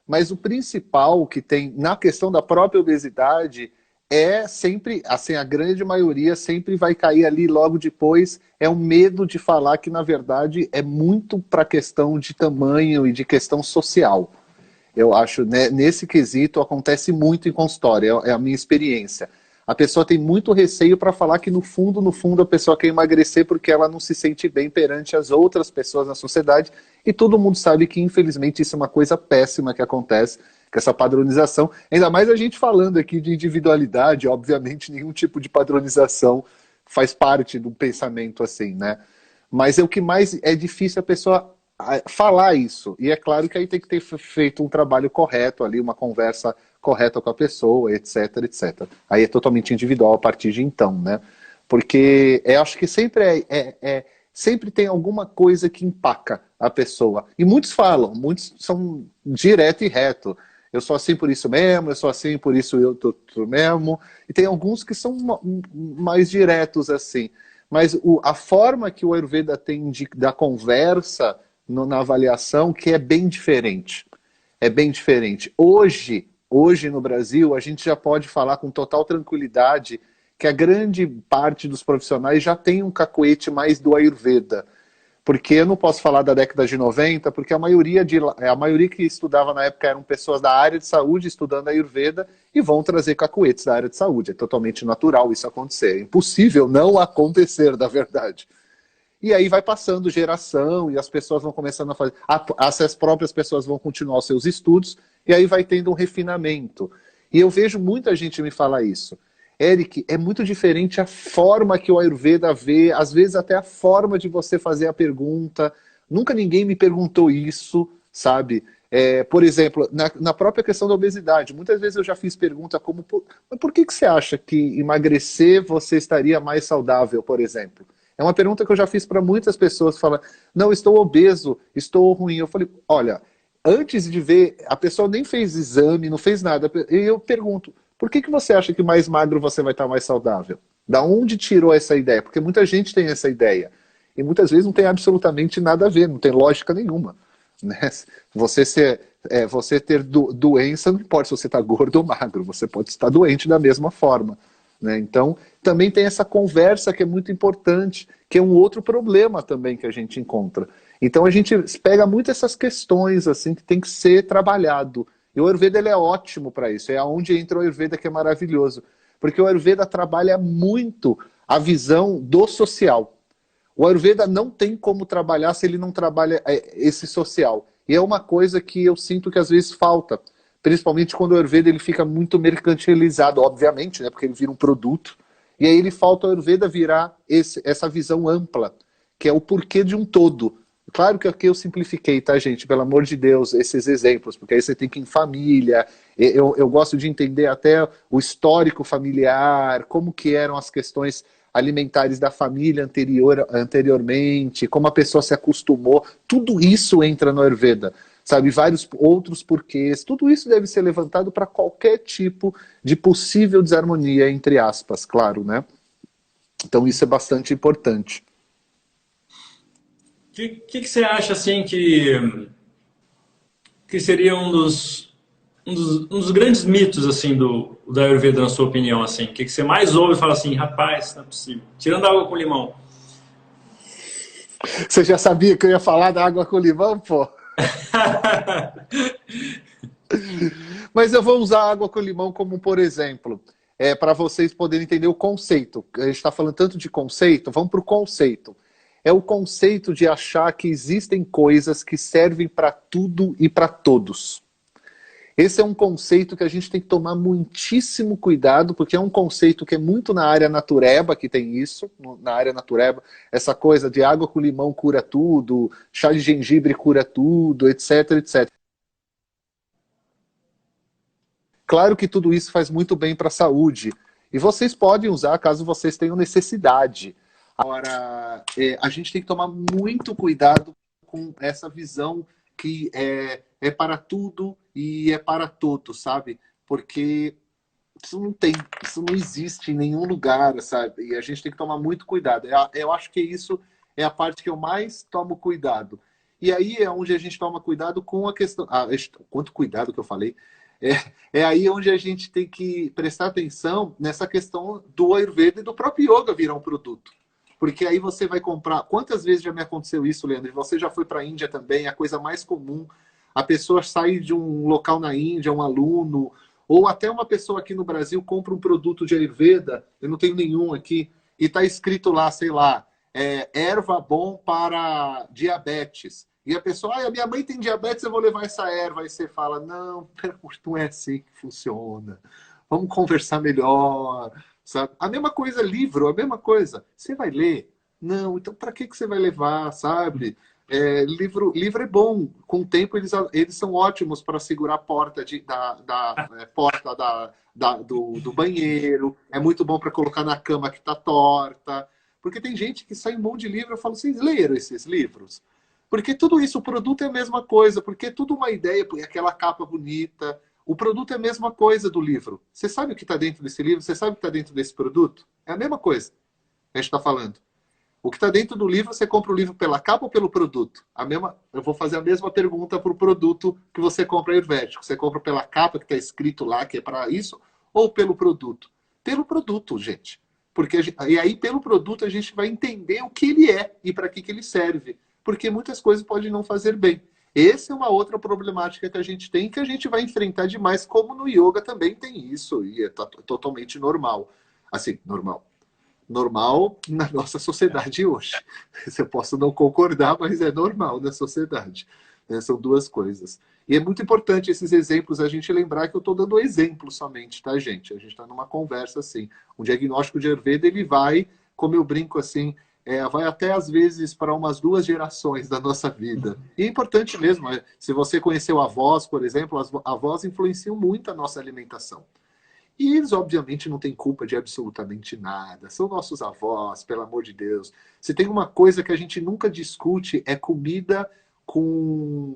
[SPEAKER 2] Mas o principal que tem na questão da própria obesidade é sempre, assim, a grande maioria sempre vai cair ali logo depois, é o medo de falar que, na verdade, é muito para questão de tamanho e de questão social. Eu acho, né, nesse quesito acontece muito em consultório, é a minha experiência. A pessoa tem muito receio para falar que no fundo, a pessoa quer emagrecer porque ela não se sente bem perante as outras pessoas na sociedade, e todo mundo sabe que, infelizmente, isso é uma coisa péssima que acontece, com essa padronização. Ainda mais a gente falando aqui de individualidade, obviamente nenhum tipo de padronização faz parte do pensamento assim, né? Mas é o que mais é difícil a pessoa falar isso. E é claro que aí tem que ter feito um trabalho correto ali, uma conversa correta com a pessoa, etc, etc. Aí é totalmente individual a partir de então, né? Porque eu acho que sempre sempre tem alguma coisa que empaca a pessoa. E muitos falam, muitos são direto e reto. Eu sou assim por isso mesmo, eu sou assim por isso eu tô mesmo. E tem alguns que são mais diretos assim. Mas a forma que o Ayurveda tem da conversa na avaliação, que é bem diferente. É bem diferente. Hoje no Brasil, a gente já pode falar com total tranquilidade que a grande parte dos profissionais já tem um cacuete mais do Ayurveda. Porque eu não posso falar da década de 90, porque a maioria que estudava na época eram pessoas da área de saúde estudando Ayurveda e vão trazer cacuetes da área de saúde. É totalmente natural isso acontecer. É impossível não acontecer, na verdade. E aí vai passando geração e as pessoas vão começando a fazer. As próprias pessoas vão continuar os seus estudos e aí vai tendo um refinamento. E eu vejo muita gente me falar isso. Eric, é muito diferente a forma que o Ayurveda vê, às vezes até a forma de você fazer a pergunta. Nunca ninguém me perguntou isso, sabe? Por exemplo, na própria questão da obesidade, muitas vezes eu já fiz pergunta como, mas por que você acha que emagrecer você estaria mais saudável, por exemplo? É uma pergunta que eu já fiz para muitas pessoas, falam, não, estou obeso, estou ruim. Eu falei, olha, antes de ver, a pessoa nem fez exame, não fez nada. E eu pergunto, por que você acha que mais magro você vai estar mais saudável? Da onde tirou essa ideia? Porque muita gente tem essa ideia. E muitas vezes não tem absolutamente nada a ver, não tem lógica nenhuma. Né? Você ter doença, não importa se você está gordo ou magro, você pode estar doente da mesma forma. Né? Então, também tem essa conversa que é muito importante, que é um outro problema também que a gente encontra. Então, a gente pega muito essas questões assim que tem que ser trabalhado. E o Ayurveda ele é ótimo para isso. É onde entra o Ayurveda que é maravilhoso. Porque o Ayurveda trabalha muito a visão do social. O Ayurveda não tem como trabalhar se ele não trabalha esse social. E é uma coisa que eu sinto que às vezes falta, principalmente quando o Ayurveda ele fica muito mercantilizado, obviamente, né, porque ele vira um produto. E aí ele falta ao Ayurveda virar essa visão ampla, que é o porquê de um todo. Claro que aqui eu simplifiquei, tá, gente? Pelo amor de Deus, esses exemplos, porque aí você tem que ir em família. Eu gosto de entender até o histórico familiar, como que eram as questões alimentares da família anteriormente, como a pessoa se acostumou. Tudo isso entra no Ayurveda, sabe? Vários outros porquês. Tudo isso deve ser levantado para qualquer tipo de possível desarmonia, entre aspas, claro, né? Então isso é bastante importante.
[SPEAKER 1] Que você acha assim que seria um dos grandes mitos assim do Ayurveda, na sua opinião, assim? O que você mais ouve e fala assim, rapaz, não é possível. Tirando a água com limão.
[SPEAKER 2] Você já sabia que eu ia falar da água com limão, pô? Mas eu vou usar a água com limão como, por exemplo, para vocês poderem entender o conceito. A gente está falando tanto de conceito, vamos para o conceito. É o conceito de achar que existem coisas que servem para tudo e para todos. Esse é um conceito que a gente tem que tomar muitíssimo cuidado, porque é um conceito que é muito na área natureba, que tem isso, na área natureba, essa coisa de água com limão cura tudo, chá de gengibre cura tudo, etc, etc. Claro que tudo isso faz muito bem para a saúde, e vocês podem usar caso vocês tenham necessidade. Agora, a gente tem que tomar muito cuidado com essa visão que é para tudo e é para todos, sabe? Porque isso não tem, isso não existe em nenhum lugar, sabe? E a gente tem que tomar muito cuidado. Eu acho que isso é a parte que eu mais tomo cuidado. E aí é onde a gente toma cuidado com a questão... quanto cuidado que eu falei. É aí onde a gente tem que prestar atenção nessa questão do Ayurveda e do próprio Yoga virar um produto. Porque aí você vai comprar... Quantas vezes já me aconteceu isso, Leandro? E você já foi para a Índia também, é a coisa mais comum. A pessoa sai de um local na Índia, um aluno, ou até uma pessoa aqui no Brasil compra um produto de Ayurveda, eu não tenho nenhum aqui, e está escrito lá, sei lá, erva bom para diabetes. E a pessoa, a minha mãe tem diabetes, eu vou levar essa erva. Aí você fala, não, não é assim que funciona. Vamos conversar melhor. Sabe? A mesma coisa, livro, a mesma coisa. Você vai ler? Não, então para que você vai levar, sabe? Livro é bom. Com o tempo, eles são ótimos para segurar a porta, porta do banheiro. É muito bom para colocar na cama que está torta. Porque tem gente que sai um monte de livro. Eu falo, vocês leram esses livros? Porque tudo isso, o produto é a mesma coisa. Porque é tudo uma ideia, aquela capa bonita. O produto é a mesma coisa do livro. Você sabe o que está dentro desse livro? Você sabe o que está dentro desse produto? É a mesma coisa que a gente está falando. O que está dentro do livro, você compra o livro pela capa ou pelo produto? Eu vou fazer a mesma pergunta para o produto que você compra ayurvédico. Você compra pela capa que está escrito lá, que é para isso, ou pelo produto? Pelo produto, gente. E aí, pelo produto, a gente vai entender o que ele é e para que ele serve. Porque muitas coisas podem não fazer bem. Essa é uma outra problemática que a gente tem, que a gente vai enfrentar demais, como no yoga também tem isso, e é totalmente normal. Assim, normal na nossa sociedade hoje. Eu posso não concordar, mas é normal na sociedade. São duas coisas. E é muito importante esses exemplos, a gente lembrar que eu estou dando exemplo somente, tá, gente? A gente está numa conversa assim. Um diagnóstico de Ayurveda, ele vai, como eu brinco assim, vai até às vezes para umas 2 gerações da nossa vida. E é importante mesmo, se você conheceu avós, por exemplo, as avós influenciam muito a nossa alimentação. E eles, obviamente, não têm culpa de absolutamente nada. São nossos avós, pelo amor de Deus. Se tem uma coisa que a gente nunca discute, é comida com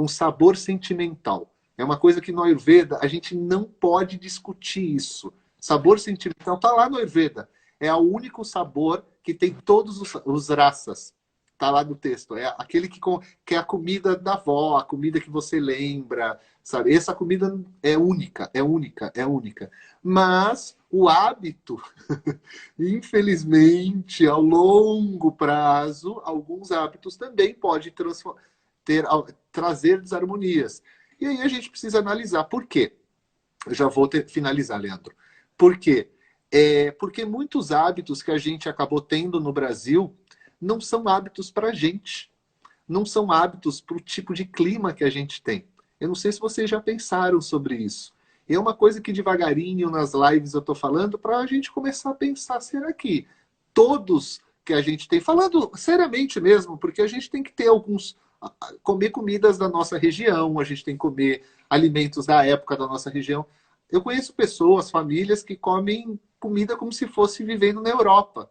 [SPEAKER 2] sabor sentimental. É uma coisa que no Ayurveda a gente não pode discutir isso. Sabor sentimental está lá no Ayurveda. É o único sabor que tem todos os raças. Está lá no texto. É aquele que é a comida da avó, a comida que você lembra, sabe? Essa comida é única, é única, é única. Mas o hábito, infelizmente, ao longo prazo, alguns hábitos também podem trazer desarmonias. E aí a gente precisa analisar por quê. Eu já vou finalizar, Leandro. Por quê? Porque muitos hábitos que a gente acabou tendo no Brasil não são hábitos para a gente. não são hábitos para o tipo de clima que a gente tem. Eu não sei se vocês já pensaram sobre isso. E é uma coisa que devagarinho nas lives eu estou falando para a gente começar a pensar, será que todos que a gente tem, falando seriamente mesmo, porque a gente tem que ter comer comidas da nossa região, a gente tem que comer alimentos da época da nossa região. Eu conheço pessoas, famílias que comem comida como se fosse vivendo na Europa.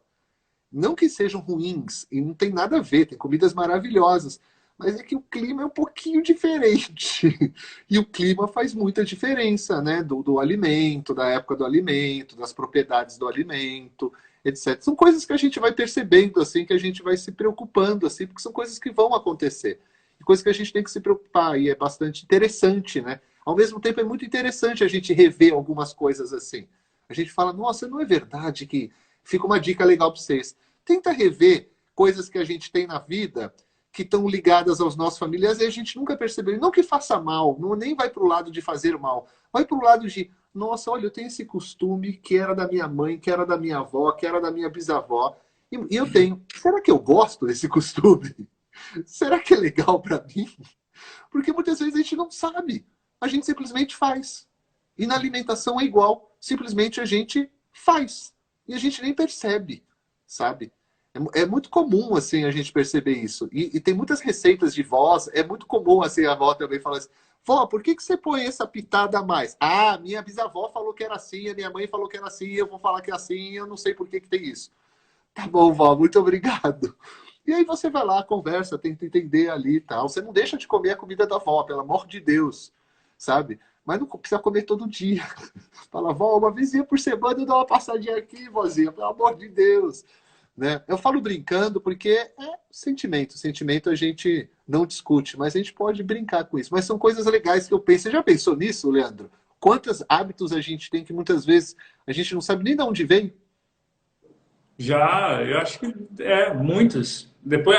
[SPEAKER 2] Não que sejam ruins, e não tem nada a ver, tem comidas maravilhosas, mas é que o clima é um pouquinho diferente. E o clima faz muita diferença, né? Do alimento, da época do alimento, das propriedades do alimento, etc. São coisas que a gente vai percebendo, assim, que a gente vai se preocupando, assim, porque são coisas que vão acontecer. E coisas que a gente tem que se preocupar, e é bastante interessante, né? Ao mesmo tempo, é muito interessante a gente rever algumas coisas assim. A gente fala, nossa, não é verdade que... Fica uma dica legal para vocês. Tenta rever coisas que a gente tem na vida que estão ligadas aos nossos familiares e a gente nunca percebeu. Não que faça mal, não, nem vai para o lado de fazer mal. Vai para o lado de, nossa, olha, eu tenho esse costume que era da minha mãe, que era da minha avó, que era da minha bisavó. E eu tenho. Será que eu gosto desse costume? Será que é legal para mim? Porque muitas vezes a gente não sabe. A gente simplesmente faz. E na alimentação é igual. Simplesmente a gente faz. E a gente nem percebe, sabe? É muito comum, assim, a gente perceber isso. E tem muitas receitas de vós, é muito comum, assim, a avó também falar assim, vó, por que você põe essa pitada a mais? Ah, minha bisavó falou que era assim, a minha mãe falou que era assim, eu vou falar que é assim, eu não sei por que tem isso. Tá bom, vó, muito obrigado. E aí você vai lá, conversa, tenta entender ali e tal. Você não deixa de comer a comida da avó, pelo amor de Deus, sabe? Mas não precisa comer todo dia. Fala, vó, uma vezinha por semana eu dou uma passadinha aqui, vozinha, pelo amor de Deus. Né? Eu falo brincando porque é sentimento. Sentimento a gente não discute, mas a gente pode brincar com isso. Mas são coisas legais que eu penso. Você já pensou nisso, Leandro? Quantos hábitos a gente tem que muitas vezes a gente não sabe nem de onde vem?
[SPEAKER 1] Já, eu acho que muitos. Depois,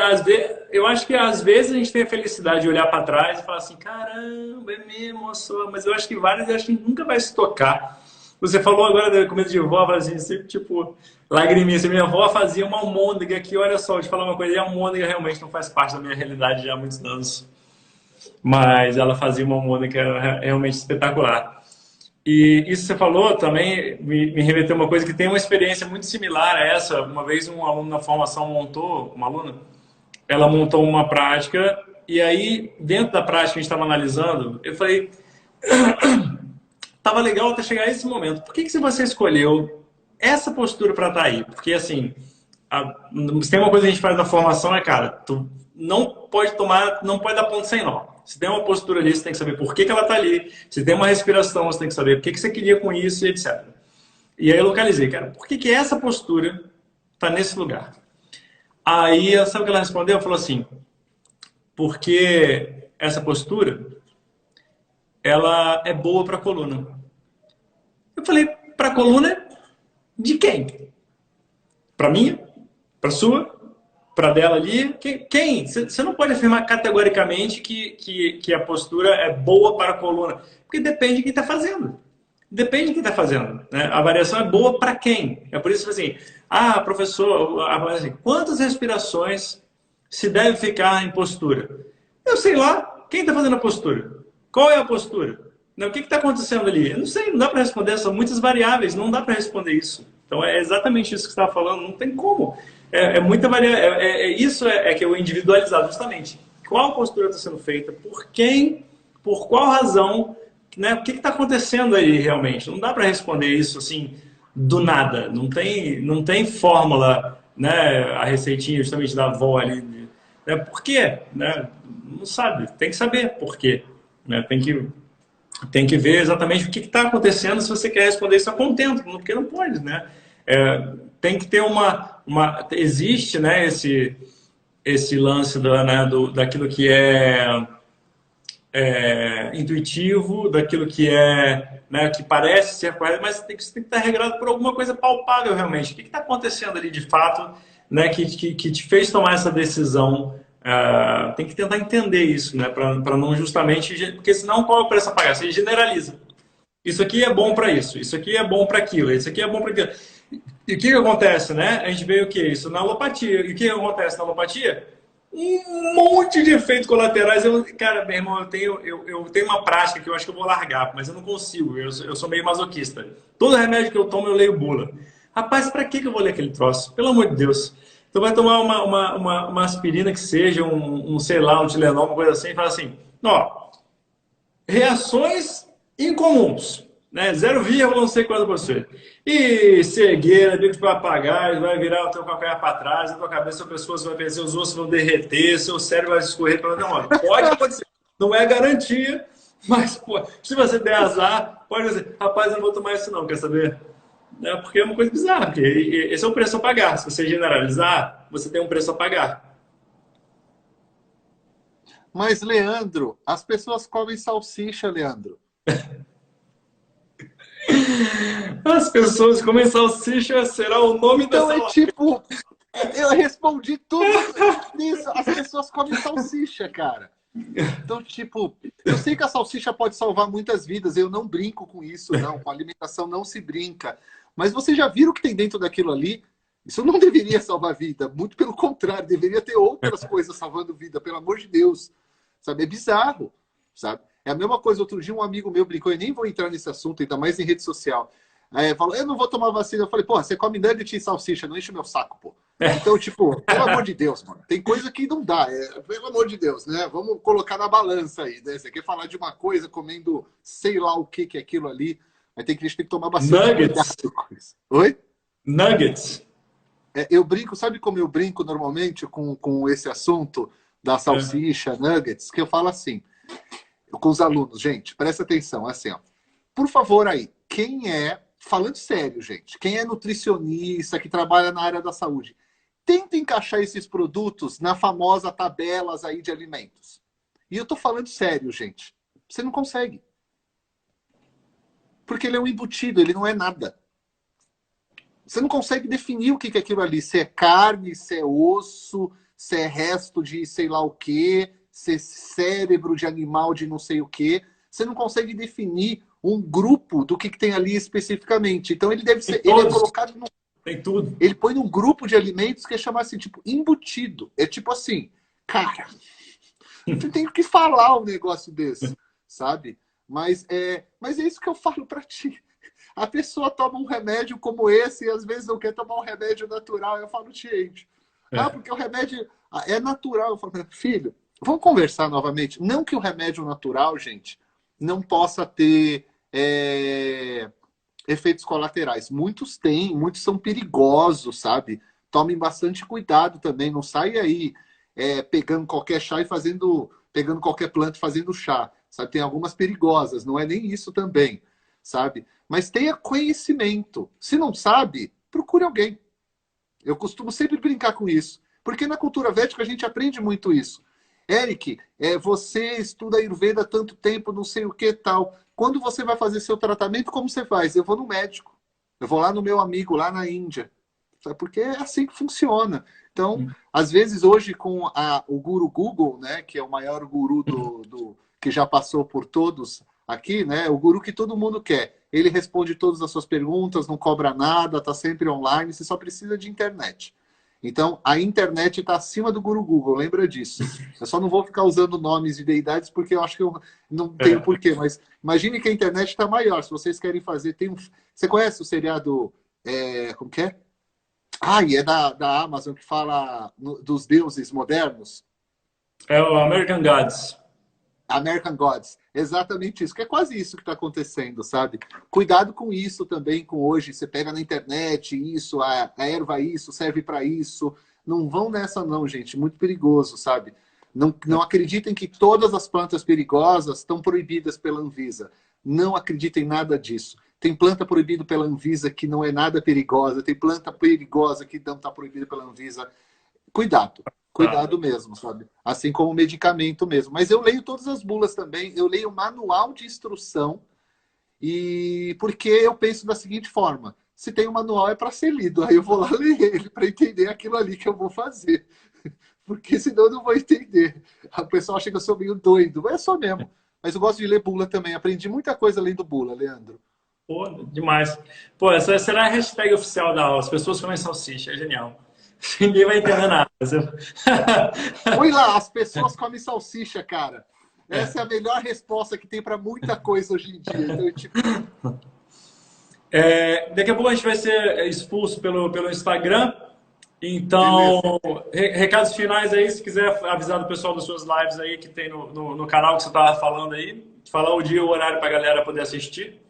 [SPEAKER 1] eu acho que às vezes a gente tem a felicidade de olhar para trás e falar assim, caramba, é mesmo, só. Mas eu acho que várias a gente nunca vai se tocar. Você falou agora da comida de vó, assim, sempre, tipo, lagriminha. Minha avó fazia uma almôndega aqui, olha só, vou te falar uma coisa, e a almôndega realmente não faz parte da minha realidade já há muitos anos. Mas ela fazia uma almôndega que era realmente espetacular. E isso que você falou também me remeteu a uma coisa que tem uma experiência muito similar a essa. Uma vez um aluno na formação montou, uma aluna, ela montou uma prática, e aí, dentro da prática que a gente estava analisando, eu falei, tava legal até chegar a esse momento. Por que você escolheu essa postura para estar aí? Porque, assim, se tem uma coisa que a gente faz na formação, cara, tu não pode dar ponto sem nó. Se tem uma postura ali, você tem que saber por que ela está ali. Se tem uma respiração, você tem que saber o que você queria com isso, e etc. E aí eu localizei, cara, por que essa postura está nesse lugar? Aí, sabe o que ela respondeu? Ela falou assim, porque essa postura, ela é boa para a coluna. Eu falei, para a coluna de quem? Para mim? Para sua? Para dela ali? Quem? Você não pode afirmar categoricamente que a postura é boa para a coluna, porque depende de quem está fazendo. Depende de quem está fazendo. Né? A variação é boa para quem? É por isso assim, professor, assim, quantas respirações se deve ficar em postura? Eu sei lá. Quem está fazendo a postura? Qual é a postura? O que está acontecendo ali? Eu não sei, não dá para responder, são muitas variáveis, não dá para responder isso. Então é exatamente isso que você estava falando, não tem como. Muita variável. Isso que é o individualizado, justamente. Qual postura está sendo feita? Por quem? Por qual razão? Né? O que está acontecendo aí realmente? Não dá para responder isso assim do nada. Não tem fórmula, né? A receitinha justamente da avó ali. Né? Por quê? Né? Não sabe. Tem que saber por quê. Né? Tem que ver exatamente o que está acontecendo se você quer responder isso a contento, porque não pode, né? Tem que ter existe, né, esse lance daquilo que é intuitivo, daquilo que né, que parece ser correto, mas tem que estar regrado por alguma coisa palpável realmente. O que está acontecendo ali de fato, né, que te fez tomar essa decisão? Tem que tentar entender isso, né, para não justamente, porque senão qual é o preço a pagar? Você generaliza. Isso aqui é bom para isso aqui é bom para aquilo, isso aqui é bom para aquilo. E o que acontece, né? A gente vê o que? Isso na alopatia. E o que acontece na alopatia? um monte de efeitos colaterais. Cara, meu irmão, eu tenho uma prática que eu acho que eu vou largar, mas eu não consigo. Eu sou meio masoquista. Todo remédio que eu tomo, eu leio bula. Rapaz, pra que eu vou ler aquele troço? Pelo amor de Deus. Então vai tomar uma aspirina que seja, sei lá, um Tilenol, uma coisa assim, e fala assim, ó, reações incomuns, né? 0, não sei quanto por cento. E cegueira, bico de papagaio, vai virar o teu calcanhar para trás, a tua cabeça, a pessoa vai vencer, os ossos vão derreter, seu cérebro vai escorrer para não, olha, pode acontecer. Não é garantia, mas pô, se você der azar, pode dizer, rapaz, eu não vou tomar isso não, quer saber? É porque é uma coisa bizarra, porque esse é o preço a pagar. Se você generalizar, você tem um preço a pagar.
[SPEAKER 2] Mas, Leandro, as pessoas comem salsicha, Leandro.
[SPEAKER 1] As pessoas comem salsicha, será o nome
[SPEAKER 2] Então
[SPEAKER 1] da
[SPEAKER 2] é
[SPEAKER 1] salada.
[SPEAKER 2] tipo, eu respondi tudo nisso. As pessoas comem salsicha, cara. Então, tipo, eu sei que a salsicha pode salvar muitas vidas, eu não brinco com isso, não. Com alimentação não se brinca. Mas você já viram o que tem dentro daquilo ali? Isso não deveria salvar vida, muito pelo contrário, deveria ter outras coisas salvando vida, pelo amor de Deus. Sabe? É bizarro, sabe? É a mesma coisa, outro dia um amigo meu brincou, eu nem vou entrar nesse assunto, ainda mais em rede social. Falou, eu não vou tomar vacina. Eu falei, pô, você come nugget e salsicha, não enche o meu saco, pô. Então, tipo, pelo amor de Deus, mano. Tem coisa que não dá. Pelo amor de Deus, né? Vamos colocar na balança aí, né? Você quer falar de uma coisa comendo sei lá o que é aquilo ali. Aí a gente tem que tomar bastante
[SPEAKER 1] Nuggets.
[SPEAKER 2] cuidado com isso. Oi?
[SPEAKER 1] Nuggets.
[SPEAKER 2] Eu brinco, sabe como eu brinco normalmente com esse assunto da salsicha, nuggets? Que eu falo assim, com os alunos, gente, presta atenção, assim, ó. Por favor aí, quem é, falando sério, gente, quem é nutricionista, que trabalha na área da saúde, tenta encaixar esses produtos na famosa tabelas aí de alimentos. E eu tô falando sério, gente. Você não consegue. Porque ele é um embutido, ele não é nada. Você não consegue definir o que é aquilo ali. Se é carne, se é osso, se é resto de sei lá o quê, se é cérebro de animal de não sei o quê. Você não consegue definir um grupo do que tem ali especificamente. Então ele deve ser. Ele é colocado no.
[SPEAKER 1] Tem tudo.
[SPEAKER 2] Ele põe num grupo de alimentos que é chamado assim, tipo, embutido. É tipo assim, cara, você tem que falar um negócio desse, sabe? Mas é isso que eu falo pra ti. A pessoa toma um remédio como esse e às vezes não quer tomar um remédio natural. Eu falo, gente, porque o remédio é natural. Eu falo, filho, vamos conversar novamente. Não que o remédio natural, gente, não possa ter efeitos colaterais. Muitos têm, muitos são perigosos, sabe? Tomem bastante cuidado também. Não sai aí pegando qualquer chá e pegando qualquer planta e fazendo chá. Sabe? Tem algumas perigosas, não é nem isso também, sabe? Mas tenha conhecimento. Se não sabe, procure alguém. Eu costumo sempre brincar com isso. Porque na cultura védica a gente aprende muito isso. Eric, você estuda Ayurveda há tanto tempo, não sei o que tal. Quando você vai fazer seu tratamento, como você faz? Eu vou no médico. Eu vou lá no meu amigo, lá na Índia. Porque é assim que funciona. Então, às vezes, hoje, com o guru Google, né, que é o maior guru que já passou por todos aqui, né, o guru que todo mundo quer. Ele responde todas as suas perguntas, não cobra nada, está sempre online, você só precisa de internet. Então, a internet está acima do guru Google, lembra disso. Eu só não vou ficar usando nomes de deidades, porque eu acho que eu não tenho porquê, mas imagine que a internet está maior. Se vocês querem fazer... Você conhece o seriado... como que é? E é da Amazon, que fala dos deuses modernos.
[SPEAKER 1] É o American Gods.
[SPEAKER 2] American Gods. Exatamente isso. Que é quase isso que está acontecendo, sabe? Cuidado com isso também, com hoje. Você pega na internet isso, a erva isso, serve para isso. Não vão nessa não, gente. Muito perigoso, sabe? Não acreditem que todas as plantas perigosas estão proibidas pela Anvisa. Não acreditem em nada disso. Tem planta proibida pela Anvisa que não é nada perigosa. Tem planta perigosa que não está proibida pela Anvisa. Cuidado. Cuidado mesmo, sabe? Assim como medicamento mesmo. Mas eu leio todas as bulas também. Eu leio o manual de instrução. E porque eu penso da seguinte forma. Se tem um manual é para ser lido. Aí eu vou lá ler ele para entender aquilo ali que eu vou fazer. Porque senão eu não vou entender. A pessoa acha que eu sou meio doido. Mas eu sou mesmo. Mas eu gosto de ler bula também. Aprendi muita coisa lendo bula, Leandro.
[SPEAKER 1] Pô, demais. Pô, essa será a hashtag oficial da aula. As pessoas comem salsicha. É genial. Ninguém vai entender nada.
[SPEAKER 2] Põe lá, as pessoas comem salsicha, cara. Essa é a melhor resposta que tem para muita coisa hoje em dia. Então, tipo...
[SPEAKER 1] Daqui a pouco a gente vai ser expulso pelo Instagram. Então, recados finais aí, se quiser avisar do pessoal das suas lives aí que tem no canal que você estava falando aí, falar o dia e o horário para a galera poder assistir.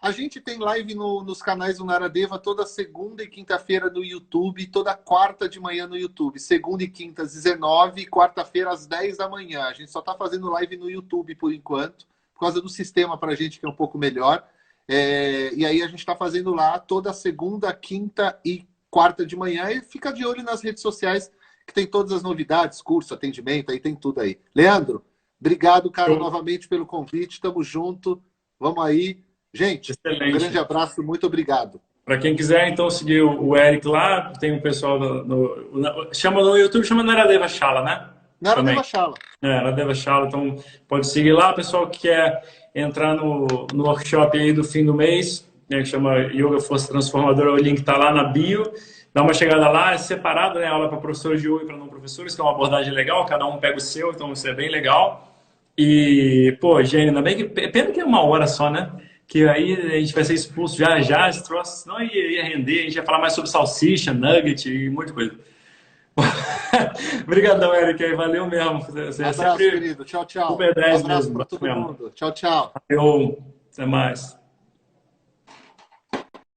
[SPEAKER 2] A gente tem live nos canais do Naradeva toda segunda e quinta-feira no YouTube, toda quarta de manhã no YouTube. Segunda e quinta às 19, quarta-feira às 10 da manhã. A gente só está fazendo live no YouTube por enquanto, por causa do sistema para a gente que é um pouco melhor. E aí a gente está fazendo lá toda segunda, quinta e quarta de manhã. E fica de olho nas redes sociais que tem todas as novidades, curso, atendimento, aí tem tudo aí. Leandro, obrigado, cara, novamente pelo convite. Tamo junto. Vamos aí. Gente,
[SPEAKER 1] excelente.
[SPEAKER 2] Um grande abraço, muito obrigado.
[SPEAKER 1] Para quem quiser, então, seguir o Eric lá, tem o pessoal chama no YouTube, chama Naradeva Chala, né?
[SPEAKER 2] Naradeva Chala.
[SPEAKER 1] Naradeva Chala, então pode seguir lá. Pessoal que quer entrar no workshop aí do fim do mês, né, que chama Yoga Força Transformadora, o link está lá na bio. Dá uma chegada lá, é separado, né? Aula para professores de yoga e para não professores, que é uma abordagem legal, cada um pega o seu, então isso é bem legal. E, pô, Gênio, ainda bem que... Pena que é 1 hora só, né? Que aí a gente vai ser expulso já, esse troço, senão ia render, a gente ia falar mais sobre salsicha, nugget e muita coisa. Obrigadão, Eric, aí, valeu mesmo. Você
[SPEAKER 2] abraço,
[SPEAKER 1] sempre
[SPEAKER 2] querido. Tchau, tchau.
[SPEAKER 1] Super 10
[SPEAKER 2] abraço
[SPEAKER 1] mesmo.
[SPEAKER 2] para todo mundo. Tchau, tchau.
[SPEAKER 1] Valeu, até mais.